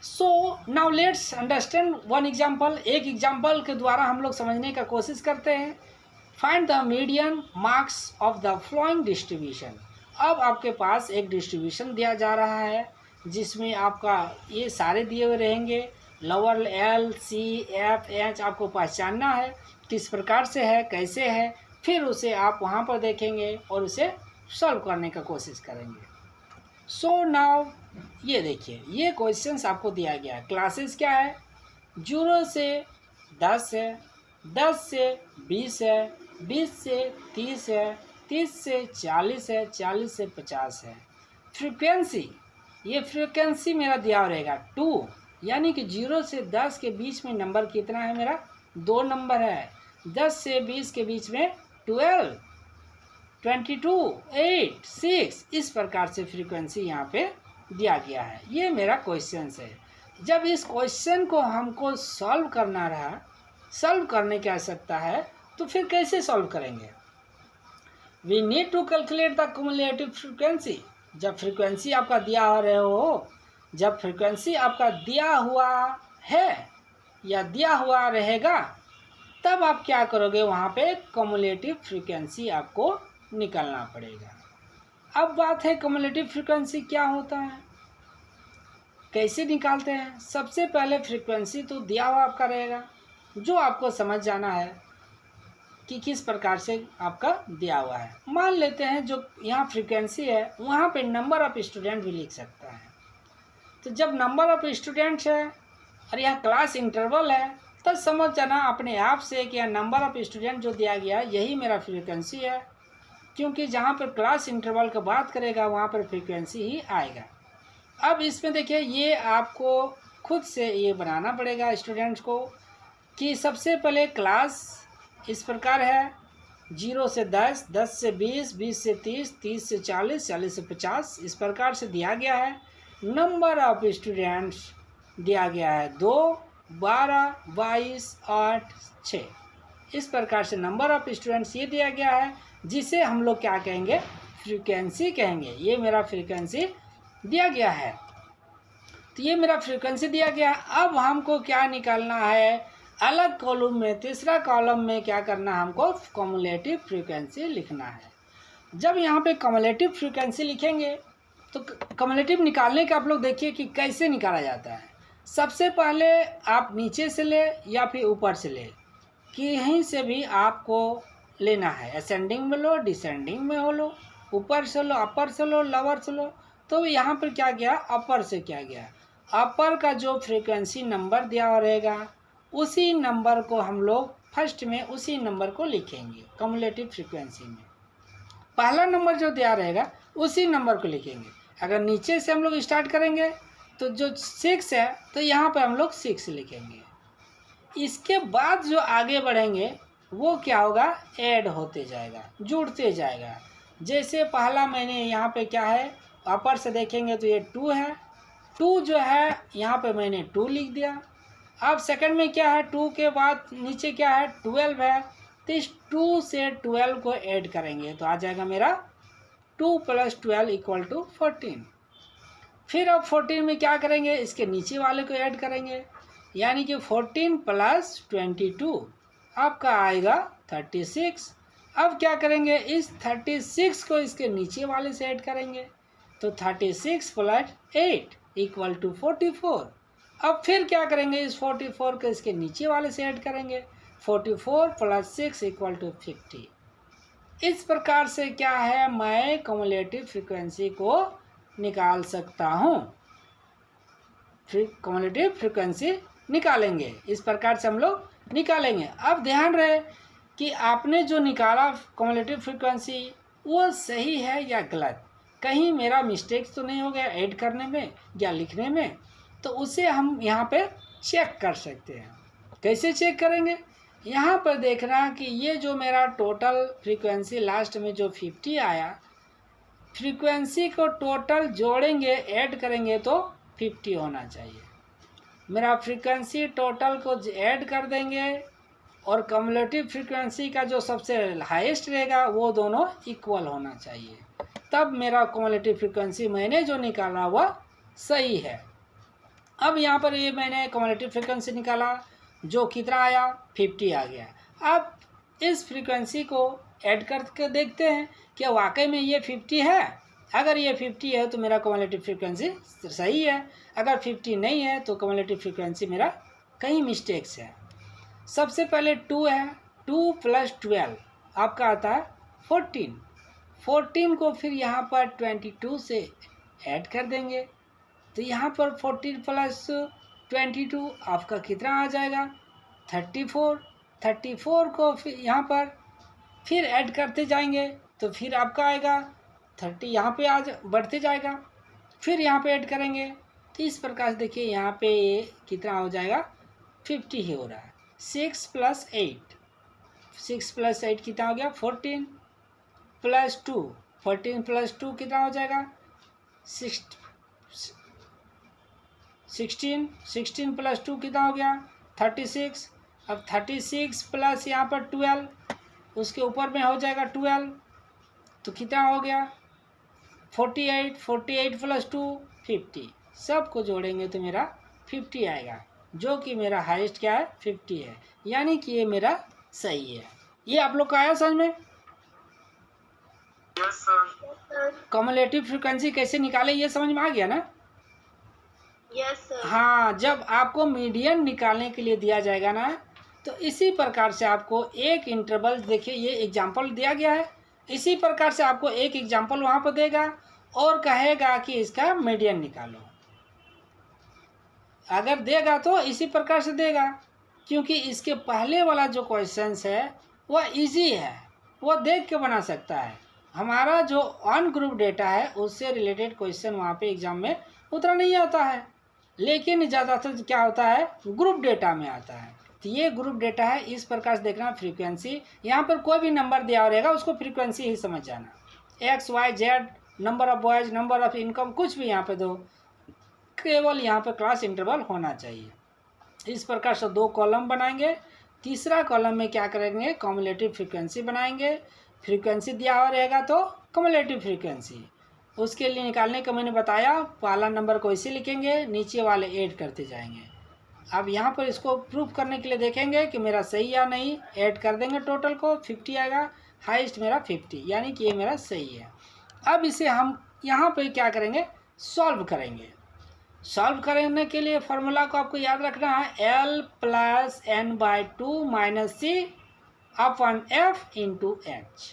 A: So now let's understand one example. एक एग्जाम्पल के द्वारा हम लोग समझने का कोशिश करते हैं। Find the median marks of the flowing distribution. अब आपके पास एक डिस्ट्रीब्यूशन दिया जा रहा है जिसमें आपका ये सारे दिए हुए रहेंगे, lower L, C, F, H। आपको पहचानना है किस प्रकार से है, कैसे है, फिर उसे आप वहाँ पर देखेंगे और उसे सॉल्व करने का कोशिश करेंगे। सो नाउ ये देखिए, ये क्वेश्चंस आपको दिया गया है। क्लासेस क्या है, 0 से 10 है, 10 से 20 है, 20 से 30 है, 30 से 40 है, 40 से 50 है। फ्रीक्वेंसी, ये फ्रीक्वेंसी मेरा दिया रहेगा 2, यानी कि 0 से 10 के बीच में नंबर कितना है मेरा, 2 नंबर है। 10 से 20 के बीच में 12, 22, 8, 6। इस प्रकार से फ्रीक्वेंसी यहाँ पे दिया गया है। ये मेरा क्वेश्चन है। जब इस क्वेश्चन को हमको सॉल्व करना रहा, सॉल्व करने की आवश्यकता है, तो फिर कैसे सॉल्व करेंगे, we need to calculate the cumulative frequency. जब फ्रीक्वेंसी आपका दिया रहे हो, जब फ्रीक्वेंसी आपका दिया हुआ है या दिया हुआ रहेगा, तब आप क्या करोगे, वहाँ पे क्युमुलेटिव फ्रीक्वेंसी आपको निकालना पड़ेगा। अब बात है क्युमुलेटिव फ्रीक्वेंसी क्या होता है। कैसे निकालते हैं? सबसे पहले फ्रीक्वेंसी तो दिया हुआ आपका रहेगा, जो आपको समझ जाना है कि किस प्रकार से आपका दिया हुआ है। मान लेते हैं जो यहाँ फ्रीक्वेंसी है वहाँ पे नंबर ऑफ स्टूडेंट भी लिख सकता है। तो जब नंबर ऑफ स्टूडेंट्स है और यह क्लास इंटरवल है, तब समझ जाना अपने आप से कि यह नंबर ऑफ स्टूडेंट जो दिया गया है यही मेरा फ्रीक्वेंसी है, क्योंकि जहाँ पर क्लास इंटरवल का बात करेगा वहाँ पर फ्रीक्वेंसी ही आएगा। अब इसमें देखिए, ये आपको खुद से ये बनाना पड़ेगा स्टूडेंट्स को कि सबसे पहले क्लास इस प्रकार है 0 से 10, 10 से 20, 20 से 30, 30 से 40, 40 से 50, इस प्रकार से दिया गया है। नंबर ऑफ स्टूडेंट्स दिया गया है 2, 12, 22, 8, 6, इस प्रकार से नंबर ऑफ स्टूडेंट्स ये दिया गया है, जिसे हम लोग क्या कहेंगे? फ्रीक्वेंसी कहेंगे। ये मेरा फ्रीक्वेंसी दिया गया है। तो ये मेरा फ्रीक्वेंसी दिया गया है। अब हमको क्या निकालना है? अलग कॉलम में, तीसरा कॉलम में क्या करना है? हमको कम्युलेटिव फ्रीक्वेंसी लिखना है। जब यहाँ पे कम्युलेटिव फ्रीक्वेंसी लिखेंगे तो कम्युलेटिव निकालने का आप लोग देखिए कि कैसे निकाला जाता है। सबसे पहले आप नीचे से ले या फिर ऊपर से ले, कहीं से भी आपको लेना है। असेंडिंग में लो, डिसेंडिंग में हो लो, ऊपर से लो, अपर से लो, लोअर से लो। तो यहाँ पर क्या गया? अपर से क्या गया? अपर का जो फ्रीक्वेंसी नंबर दिया हुआ रहेगा उसी नंबर को हम लोग फर्स्ट में उसी नंबर को लिखेंगे। कम्युलेटिव फ्रीक्वेंसी में पहला नंबर जो दिया रहेगा उसी नंबर को लिखेंगे। अगर नीचे से हम लोग स्टार्ट करेंगे तो जो 6 है तो यहाँ पर हम लोग 6 लिखेंगे। इसके बाद जो आगे बढ़ेंगे वो क्या होगा? ऐड होते जाएगा, जुड़ते जाएगा। जैसे पहला मैंने यहाँ पे क्या है, अपर से देखेंगे तो ये 2 है, 2 जो है यहाँ पे मैंने 2 लिख दिया। अब सेकंड में क्या है? 2 के बाद नीचे क्या है? 12 है। तो इस 2 से 12 को ऐड करेंगे तो आ जाएगा मेरा 2 + 12 = 14। फिर अब 14 में क्या करेंगे? इसके नीचे वाले को ऐड करेंगे, यानी कि 14 + 22 आपका आएगा 36। अब क्या करेंगे? इस 36 को इसके नीचे वाले से ऐड करेंगे तो 36 + 8 = 44। अब फिर क्या करेंगे? इस 44 को इसके नीचे वाले से ऐड करेंगे, 44 + 6 = 50। इस प्रकार से क्या है, मैं कम्युलेटिव फ्रीक्वेंसी को निकाल सकता हूँ। कम्युलेटिव फ्रीक्वेंसी निकालेंगे, इस प्रकार से हम लोग निकालेंगे। अब ध्यान रहे कि आपने जो निकाला कम्युलेटिव फ्रीक्वेंसी वो सही है या गलत, कहीं मेरा मिस्टेक्स तो नहीं हो गया ऐड करने में या लिखने में, तो उसे हम यहाँ पे चेक कर सकते हैं। कैसे चेक करेंगे? यहाँ पर देखना कि ये जो मेरा टोटल फ्रीक्वेंसी लास्ट में जो 50 आया, फ्रीक्वेंसी को टोटल जोड़ेंगे, ऐड करेंगे तो 50 होना चाहिए। मेरा फ्रीक्वेंसी टोटल को ऐड कर देंगे और कम्युलेटिव फ्रीक्वेंसी का जो सबसे हाईएस्ट रहेगा वो दोनों इक्वल होना चाहिए, तब मेरा कम्युलेटिव फ्रीक्वेंसी मैंने जो निकाला वह सही है। अब यहाँ पर ये मैंने कम्युलेटिव फ्रीक्वेंसी निकाला, जो कितना आया? 50 आ गया। अब इस फ्रीक्वेंसी को ऐड करके देखते हैं कि वाकई में ये 50 है। अगर ये 50 है तो मेरा कम्युलेटिव फ्रीक्वेंसी सही है, अगर 50 नहीं है तो कम्युलेटिव फ्रीक्वेंसी मेरा कहीं मिस्टेक्स है। सबसे पहले 2 है, 2 + 12 आपका आता है 14। 14 को फिर यहाँ पर 22 से ऐड कर देंगे तो यहाँ पर 14 + 22 आपका कितना आ जाएगा? 34। 34 को फिर यहाँ पर फिर ऐड करते जाएंगे तो फिर आपका आएगा 30, यहाँ पे आज बढ़ते जाएगा, फिर यहाँ पे ऐड करेंगे तो इस प्रकार से देखिए यहाँ पे ये कितना हो जाएगा? 50 ही हो रहा है। 6 + 8, 6 + 8 कितना हो गया? 14 + 2, 14 + 2 कितना हो जाएगा? 16 + 2 कितना हो गया? 36। अब 36 प्लस यहाँ पर 12, उसके ऊपर में हो जाएगा 12 तो कितना हो गया? 48। 48 + 2 50, सबको जोड़ेंगे तो मेरा 50 आएगा, जो कि मेरा हाईएस्ट क्या है? 50 है, यानी कि ये मेरा सही है। ये आप लोग का आया समझ में?
B: Yes sir.
A: कम्युलेटिव फ्रीक्वेंसी कैसे निकाले ये समझ में आ गया ना?
B: Yes sir.
A: हाँ, जब आपको मीडियन निकालने के लिए दिया जाएगा ना, तो इसी प्रकार से आपको एक इंटरवल, देखिए ये एग्जाम्पल दिया गया है, इसी प्रकार से आपको एक एग्जाम्पल वहाँ पर देगा और कहेगा कि इसका मीडियन निकालो। अगर देगा तो इसी प्रकार से देगा, क्योंकि इसके पहले वाला जो क्वेश्चंस है वह इजी है, वह देख के बना सकता है। हमारा जो ऑन ग्रुप डेटा है उससे रिलेटेड क्वेश्चन वहाँ पे एग्जाम में उतना नहीं आता है, लेकिन ज़्यादातर क्या होता है ग्रुप डेटा में आता है। तो ये ग्रुप डेटा है, इस प्रकार से देखना। फ्रीक्वेंसी यहाँ पर कोई भी नंबर दिया रहेगा उसको फ्रीक्वेंसी ही समझ जाना, XYZ, number of boys, number of income, कुछ भी यहाँ पे दो, केवल यहाँ पर क्लास इंटरवल होना चाहिए। इस प्रकार से दो कॉलम बनाएंगे। तीसरा कॉलम में क्या करेंगे, कम्युलेटिव फ्रीक्वेंसी बनाएंगे। फ्रीक्वेंसी दिया हुआ रहेगा तो कम्युलेटिव फ्रीक्वेंसी उसके लिए निकालने का मैंने बताया, पहला नंबर को इसे लिखेंगे, नीचे वाले ऐड करते जाएंगे। अब यहाँ पर इसको प्रूफ करने के लिए देखेंगे कि मेरा सही या नहीं, ऐड कर देंगे, टोटल को 50 आएगा, हाईएस्ट मेरा 50, यानी कि ये मेरा सही है। अब इसे हम यहाँ पर क्या करेंगे, सॉल्व करेंगे। सॉल्व करने के लिए फॉर्मूला को आपको याद रखना है, L + n/2 - C अपन F इंटू H,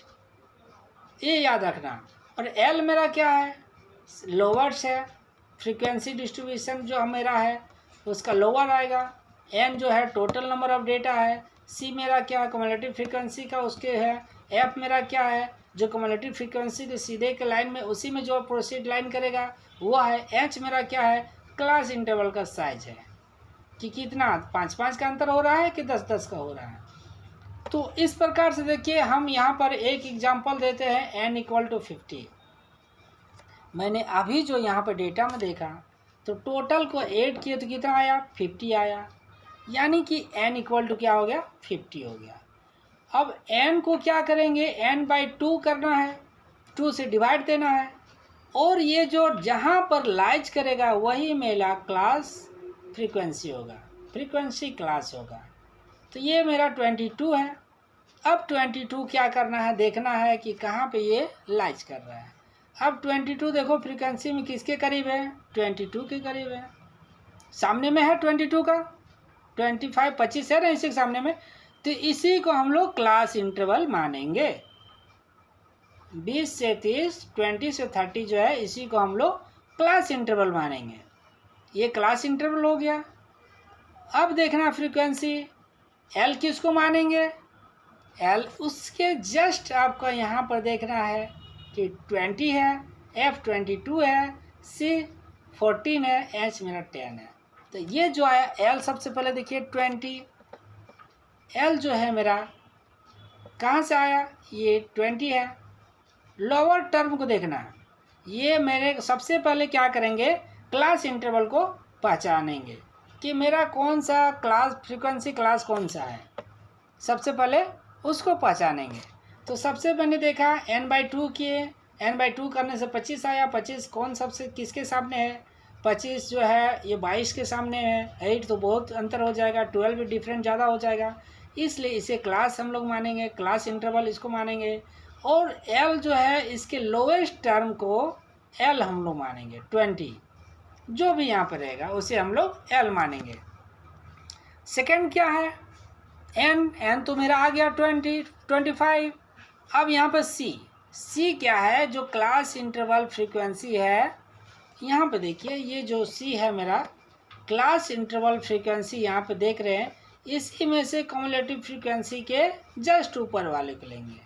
A: ये याद रखना। और L मेरा क्या है, लोअर्स है, फ्रीक्वेंसी डिस्ट्रीब्यूशन जो मेरा है उसका लोअर आएगा। N जो है टोटल नंबर ऑफ डेटा है। C मेरा क्या है, कम्युलेटिव फ्रीक्वेंसी का उसके है। F मेरा क्या है, जो कम्युलेटिव फ्रीक्वेंसी के सीधे के लाइन में उसी में जो प्रोसीड लाइन करेगा वो है। H मेरा क्या है, क्लास इंटरवल का साइज है कि कितना 5-5 का अंतर हो रहा है कि 10-10 का हो रहा है। तो इस प्रकार से देखिए हम यहाँ पर एक एग्जांपल देते हैं, n = 50। मैंने अभी जो यहाँ पर डेटा में देखा तो टोटल को ऐड किए तो कितना आया, 50 आया, यानी कि n = क्या हो गया, 50 हो गया। अब n को क्या करेंगे, n/2 करना है, 2 से डिवाइड देना है, और ये जो जहाँ पर लाइज करेगा वही मेरा क्लास फ्रीक्वेंसी होगा, फ्रीक्वेंसी क्लास होगा। तो ये मेरा 22 है। अब 22 क्या करना है, देखना है कि कहाँ पे ये लाइज कर रहा है। अब 22 देखो फ्रीक्वेंसी में किसके करीब है, 22 के करीब है, सामने में है 22 का, 25 है ना इसी के सामने में। तो इसी को हम लोग क्लास इंटरवल मानेंगे। 20 से 30, 20 से 30 जो है इसी को हम लोग क्लास इंटरवल मानेंगे। ये क्लास इंटरवल हो गया। अब देखना फ्रीक्वेंसी L किसको मानेंगे, L उसके जस्ट आपका यहाँ पर देखना है कि 20 है, F 22 है, C 14 है, H मेरा 10 है। तो ये जो आया L, सबसे पहले देखिए 20, L जो है मेरा कहाँ से आया, ये 20 है। लोअर टर्म को देखना है, ये मेरे सबसे पहले क्या करेंगे, क्लास इंटरवल को पहचानेंगे कि मेरा कौन सा क्लास फ्रीक्वेंसी क्लास कौन सा है, सबसे पहले उसको पहचानेंगे। तो सबसे मैंने देखा n/2 किए, n/2 करने से 25 आया। 25 कौन सबसे किसके सामने है, 25 जो है ये 22 के सामने है। 8 तो बहुत अंतर हो जाएगा, 12 भी डिफरेंट ज़्यादा हो जाएगा, इसलिए इसे क्लास हम लोग मानेंगे, क्लास इंटरवल इसको मानेंगे। और L जो है इसके लोएस्ट टर्म को L हम लोग मानेंगे, 20 जो भी यहाँ पर रहेगा उसे हम लोग L मानेंगे। सेकंड क्या है, n तो मेरा आ गया 20, 25। अब यहाँ पर C क्या है, जो क्लास इंटरवल फ्रीक्वेंसी है, यहाँ पे देखिए ये जो C है मेरा क्लास इंटरवल फ्रीक्वेंसी, यहाँ पे देख रहे हैं, इसी में से कम्युलेटिव फ्रीक्वेंसी के जस्ट ऊपर वाले को लेंगे,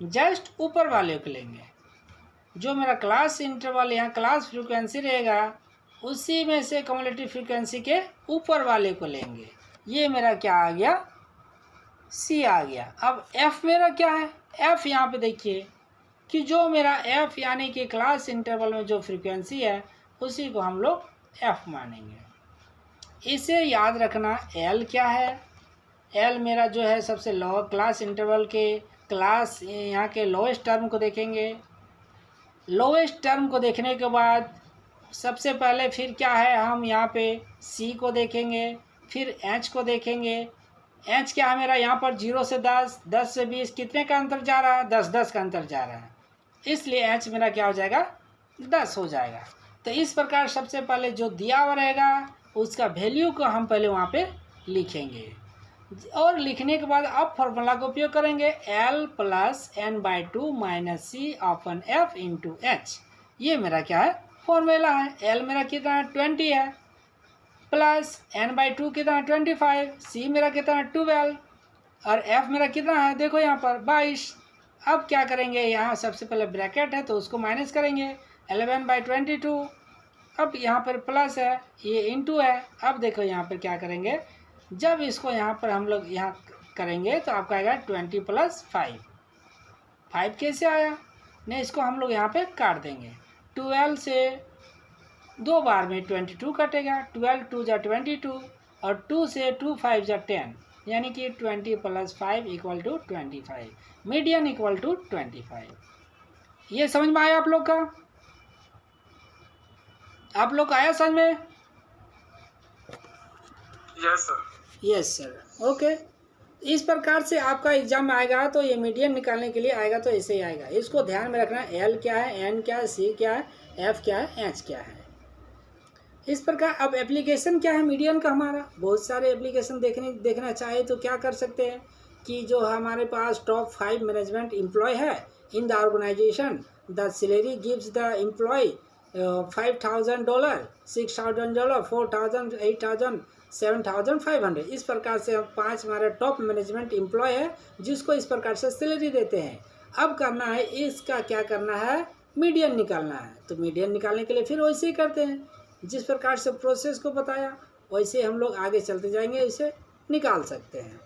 A: जस्ट ऊपर वाले को लेंगे। जो मेरा क्लास इंटरवल यहाँ क्लास फ्रीक्वेंसी रहेगा उसी में से कम्युलेटिव फ्रीक्वेंसी के ऊपर वाले को लेंगे। ये मेरा क्या आ गया, C आ गया। अब F मेरा क्या है, F यहाँ पे देखिए कि जो मेरा F यानी कि क्लास इंटरवल में जो फ्रीक्वेंसी है उसी को हम लोग F मानेंगे। इसे याद रखना, L क्या है, L मेरा जो है सबसे लो क्लास इंटरवल के क्लास यहाँ के लोएस्ट टर्म को देखेंगे। लोएस्ट टर्म को देखने के बाद सबसे पहले फिर क्या है, हम यहाँ पे C को देखेंगे, फिर H को देखेंगे। H क्या है मेरा, यहाँ पर 0 से 10, 10 से 20 कितने का अंतर जा रहा है, 10-10 का अंतर जा रहा है, इसलिए H मेरा क्या हो जाएगा, 10 हो जाएगा। तो इस प्रकार सबसे पहले जो दिया हुआ रहेगा उसका वैल्यू को हम पहले वहाँ पे लिखेंगे और लिखने के बाद अब फॉर्मूला का उपयोग करेंगे L प्लस n/2 माइनस सी अपॉन F इंटू एच। ये मेरा क्या है फॉर्मूला है। L मेरा कितना है 20 है प्लस n/2 कितना है 25, सी मेरा कितना है 12 और F मेरा कितना है देखो यहाँ पर 22। अब क्या करेंगे यहाँ सबसे पहले ब्रैकेट है तो उसको माइनस करेंगे 11/22। अब यहाँ पर प्लस है ये इंटू है। अब देखो यहाँ पर क्या करेंगे जब इसको यहाँ पर हम लोग यहाँ करेंगे तो आपका आएगा 20 प्लस 5 कैसे आया नहीं इसको हम लोग यहाँ पे काट देंगे। 12 से 2 बार में 22 कटेगा 12 2 जा 22 और 2 से 2 5 जा 10 यानी कि 20 plus 5 equal to 25 median equal to 25। ये समझ में आया आप लोग का? आप लोग का आया समझ में?
B: Yes sir.
A: Yes sir okay. इस प्रकार से आपका एग्जाम आएगा तो ये मीडियन निकालने के लिए आएगा तो ऐसे ही आएगा। इसको ध्यान में रखना एल क्या है एन क्या है सी क्या है एफ क्या है एच क्या है। इस प्रकार अब एप्लीकेशन क्या है मीडियन का हमारा बहुत सारे एप्लीकेशन देखना चाहे तो क्या कर सकते हैं कि जो हमारे पास टॉप 5 मैनेजमेंट एम्प्लॉय है in the organisation the salary gives the employ $5,000 $6,000 4,000 8,000 7,500। इस प्रकार से हम 5 हमारे टॉप मैनेजमेंट एम्प्लॉय है जिसको इस प्रकार से सैलरी देते हैं। अब करना है इसका क्या करना है मीडियन निकालना है। तो मीडियन निकालने के लिए फिर वैसे ही करते हैं जिस प्रकार से प्रोसेस को बताया वैसे हम लोग आगे चलते जाएंगे इसे निकाल सकते हैं।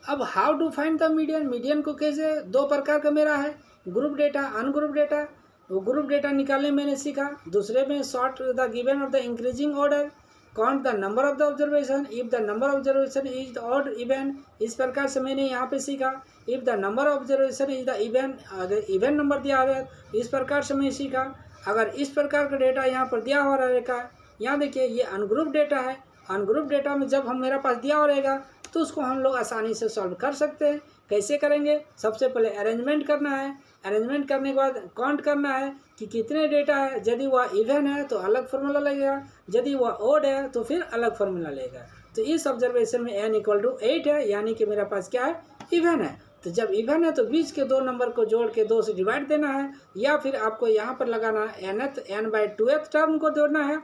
A: अब how to find the median. Median को कैसे 2 प्रकार का मेरा है ग्रुप डेटा अनग्रुप डेटा। वो ग्रुप डेटा निकालने मैंने सीखा। दूसरे में sort the given of the increasing order count the number of the observation if the number of observation is the odd even. इस प्रकार से मैंने यहाँ पे सीखा। If the number of observation is the even अगर इवन नंबर दिया हुआ है इस प्रकार से मैं सीखा। अगर इस प्रकार का डेटा यहाँ पर दिया हुआ रहेगा यहाँ देखिए ये अनग्रुप डेटा है। अनग्रुप डेटा में जब हम मेरा पास दिया हुआ रहेगा तो उसको हम लोग आसानी से सॉल्व कर सकते हैं। कैसे करेंगे सबसे पहले अरेंजमेंट करना है। अरेंजमेंट करने के बाद काउंट करना है कि कितने डेटा है। यदि वह इवन है तो अलग फार्मूला लगेगा यदि वह ओड है तो फिर अलग फार्मूला लगेगा। तो इस ऑब्जर्वेशन में n इक्वल टू 8 है यानी कि मेरा पास क्या है इवन है। तो जब इवन है तो बीच के 2 नंबर को जोड़ के 2 से डिवाइड देना है या फिर आपको यहाँ पर लगाना है n/2th टर्म को जोड़ना है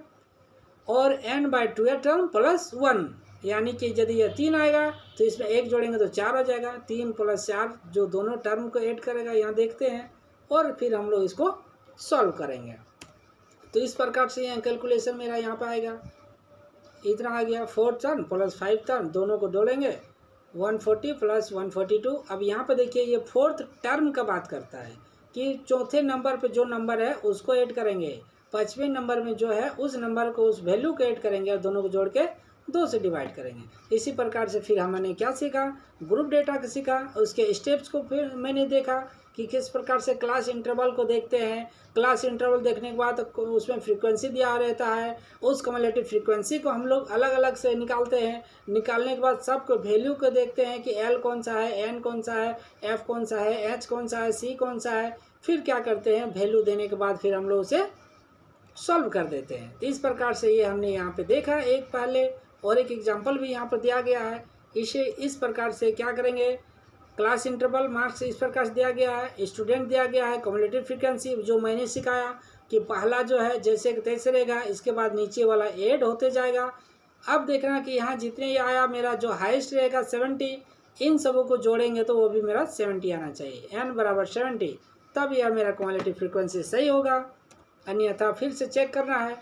A: और n/2th टर्म प्लस 1 यानी कि यदि यह 3 आएगा तो इसमें 1 जोड़ेंगे तो 4 हो जाएगा। 3 + 4 जो दोनों टर्म को ऐड करेगा यहाँ देखते हैं और फिर हम लोग इसको सॉल्व करेंगे। तो इस प्रकार से यहाँ कैलकुलेशन मेरा यहाँ पर आएगा इतना आ गया 4 टर्म प्लस 5 टर्म दोनों को जोड़ेंगे 140 + 142। अब यहाँ पर देखिए ये 4th टर्म का बात करता है कि चौथे नंबर पे जो नंबर है उसको ऐड करेंगे 5वें नंबर में जो है उस नंबर को उस वैल्यू को ऐड करेंगे और दोनों को जोड़ के 2 से डिवाइड करेंगे। इसी प्रकार से फिर हमने क्या सीखा ग्रुप डेटा का सीखा। उसके स्टेप्स को फिर मैंने देखा कि किस प्रकार से क्लास इंटरवल को देखते हैं। क्लास इंटरवल देखने के बाद उसमें फ्रीक्वेंसी दिया रहता है उस कम्युलेटिव फ्रीक्वेंसी को हम लोग अलग अलग से निकालते हैं। निकालने के बाद सबको वैल्यू को देखते हैं कि एल कौन सा है एन कौन सा है एफ कौन सा है एच कौन सा है सी कौन सा है। फिर क्या करते हैं वैल्यू देने के बाद फिर हम लोग उसे सॉल्व कर देते हैं। तो इस प्रकार से ये हमने यहाँ पे देखा एक पहले और एक एग्जाम्पल भी यहाँ पर दिया गया है। इसे इस प्रकार से क्या करेंगे क्लास इंटरवल मार्क्स इस प्रकार से दिया गया है स्टूडेंट दिया गया है कम्युलेटिव फ्रीक्वेंसी जो मैंने सिखाया कि पहला जो है जैसे तैसे रहेगा इसके बाद नीचे वाला ऐड होते जाएगा। अब देखना कि यहाँ जितने ये आया मेरा जो हाईएस्ट रहेगा 70 इन सबों को जोड़ेंगे तो वो भी मेरा 70 आना चाहिए n = 70 तब यह मेरा कम्युलेटिव फ्रीक्वेंसी सही होगा। अन्यथा फिर से चेक करना है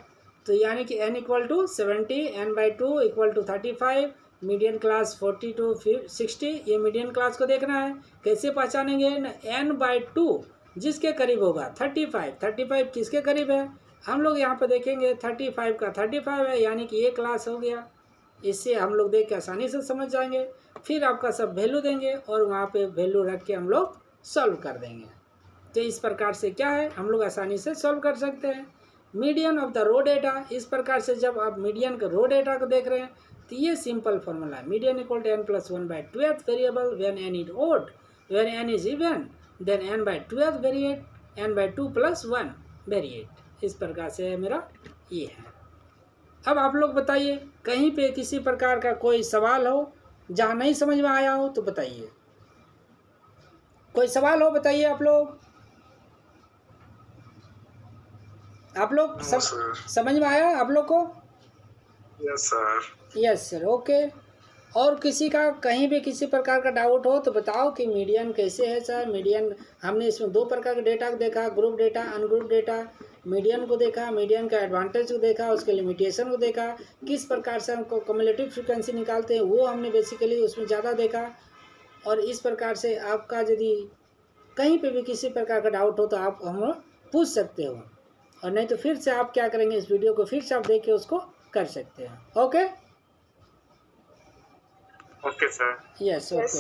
A: तो यानी कि n = 70 n/2 = 35 median class 40 to 60। ये मीडियन क्लास को देखना है कैसे पहचानेंगे n/2 जिसके करीब होगा 35 किसके करीब है हम लोग यहाँ पर देखेंगे 35 का 35 है यानी कि ये क्लास हो गया। इससे हम लोग देख के आसानी से समझ जाएंगे। फिर आपका सब वैल्यू देंगे और वहाँ पे वैल्यू रख के हम लोग सॉल्व कर देंगे। तो इस प्रकार से क्या है हम लोग आसानी से सॉल्व कर सकते हैं। Median of the raw data इस प्रकार से जब आप मीडियन के रो डेटा को देख रहे हैं तो ये सिंपल फॉर्मूला है median = n + 1/2th variable when n is odd when n is even then n/2th variate n/2 + 1 variate. इस प्रकार से मेरा ये है। अब आप लोग बताइए, कहीं पे किसी प्रकार का कोई सवाल हो, जहाँ नहीं समझ में आया हो तो बताइए। कोई सवाल हो बताइए आप लोग। समझ में आया आप लोग को?
B: Yes sir.
A: Yes sir, okay. और किसी का कहीं भी किसी प्रकार का डाउट हो तो बताओ कि मीडियन कैसे है सर। मीडियन हमने इसमें 2 प्रकार के डेटा को देखा, group data, ungroup data. Median को देखा, मीडियन का एडवांटेज को देखा, उसके लिमिटेशन को देखा, किस प्रकार से हमको कम्युलेटिव फ्रीक्वेंसी निकालते हैं वो हमने बेसिकली उसमें ज़्यादा देखा। और इस प्रकार से आपका यदि कहीं पे भी किसी प्रकार का डाउट हो तो आप हम पूछ सकते हो, और नहीं तो फिर से आप क्या करेंगे, इस वीडियो को फिर से आप देख के उसको कर सकते हैं। Okay
B: okay sir.
A: Yes okay.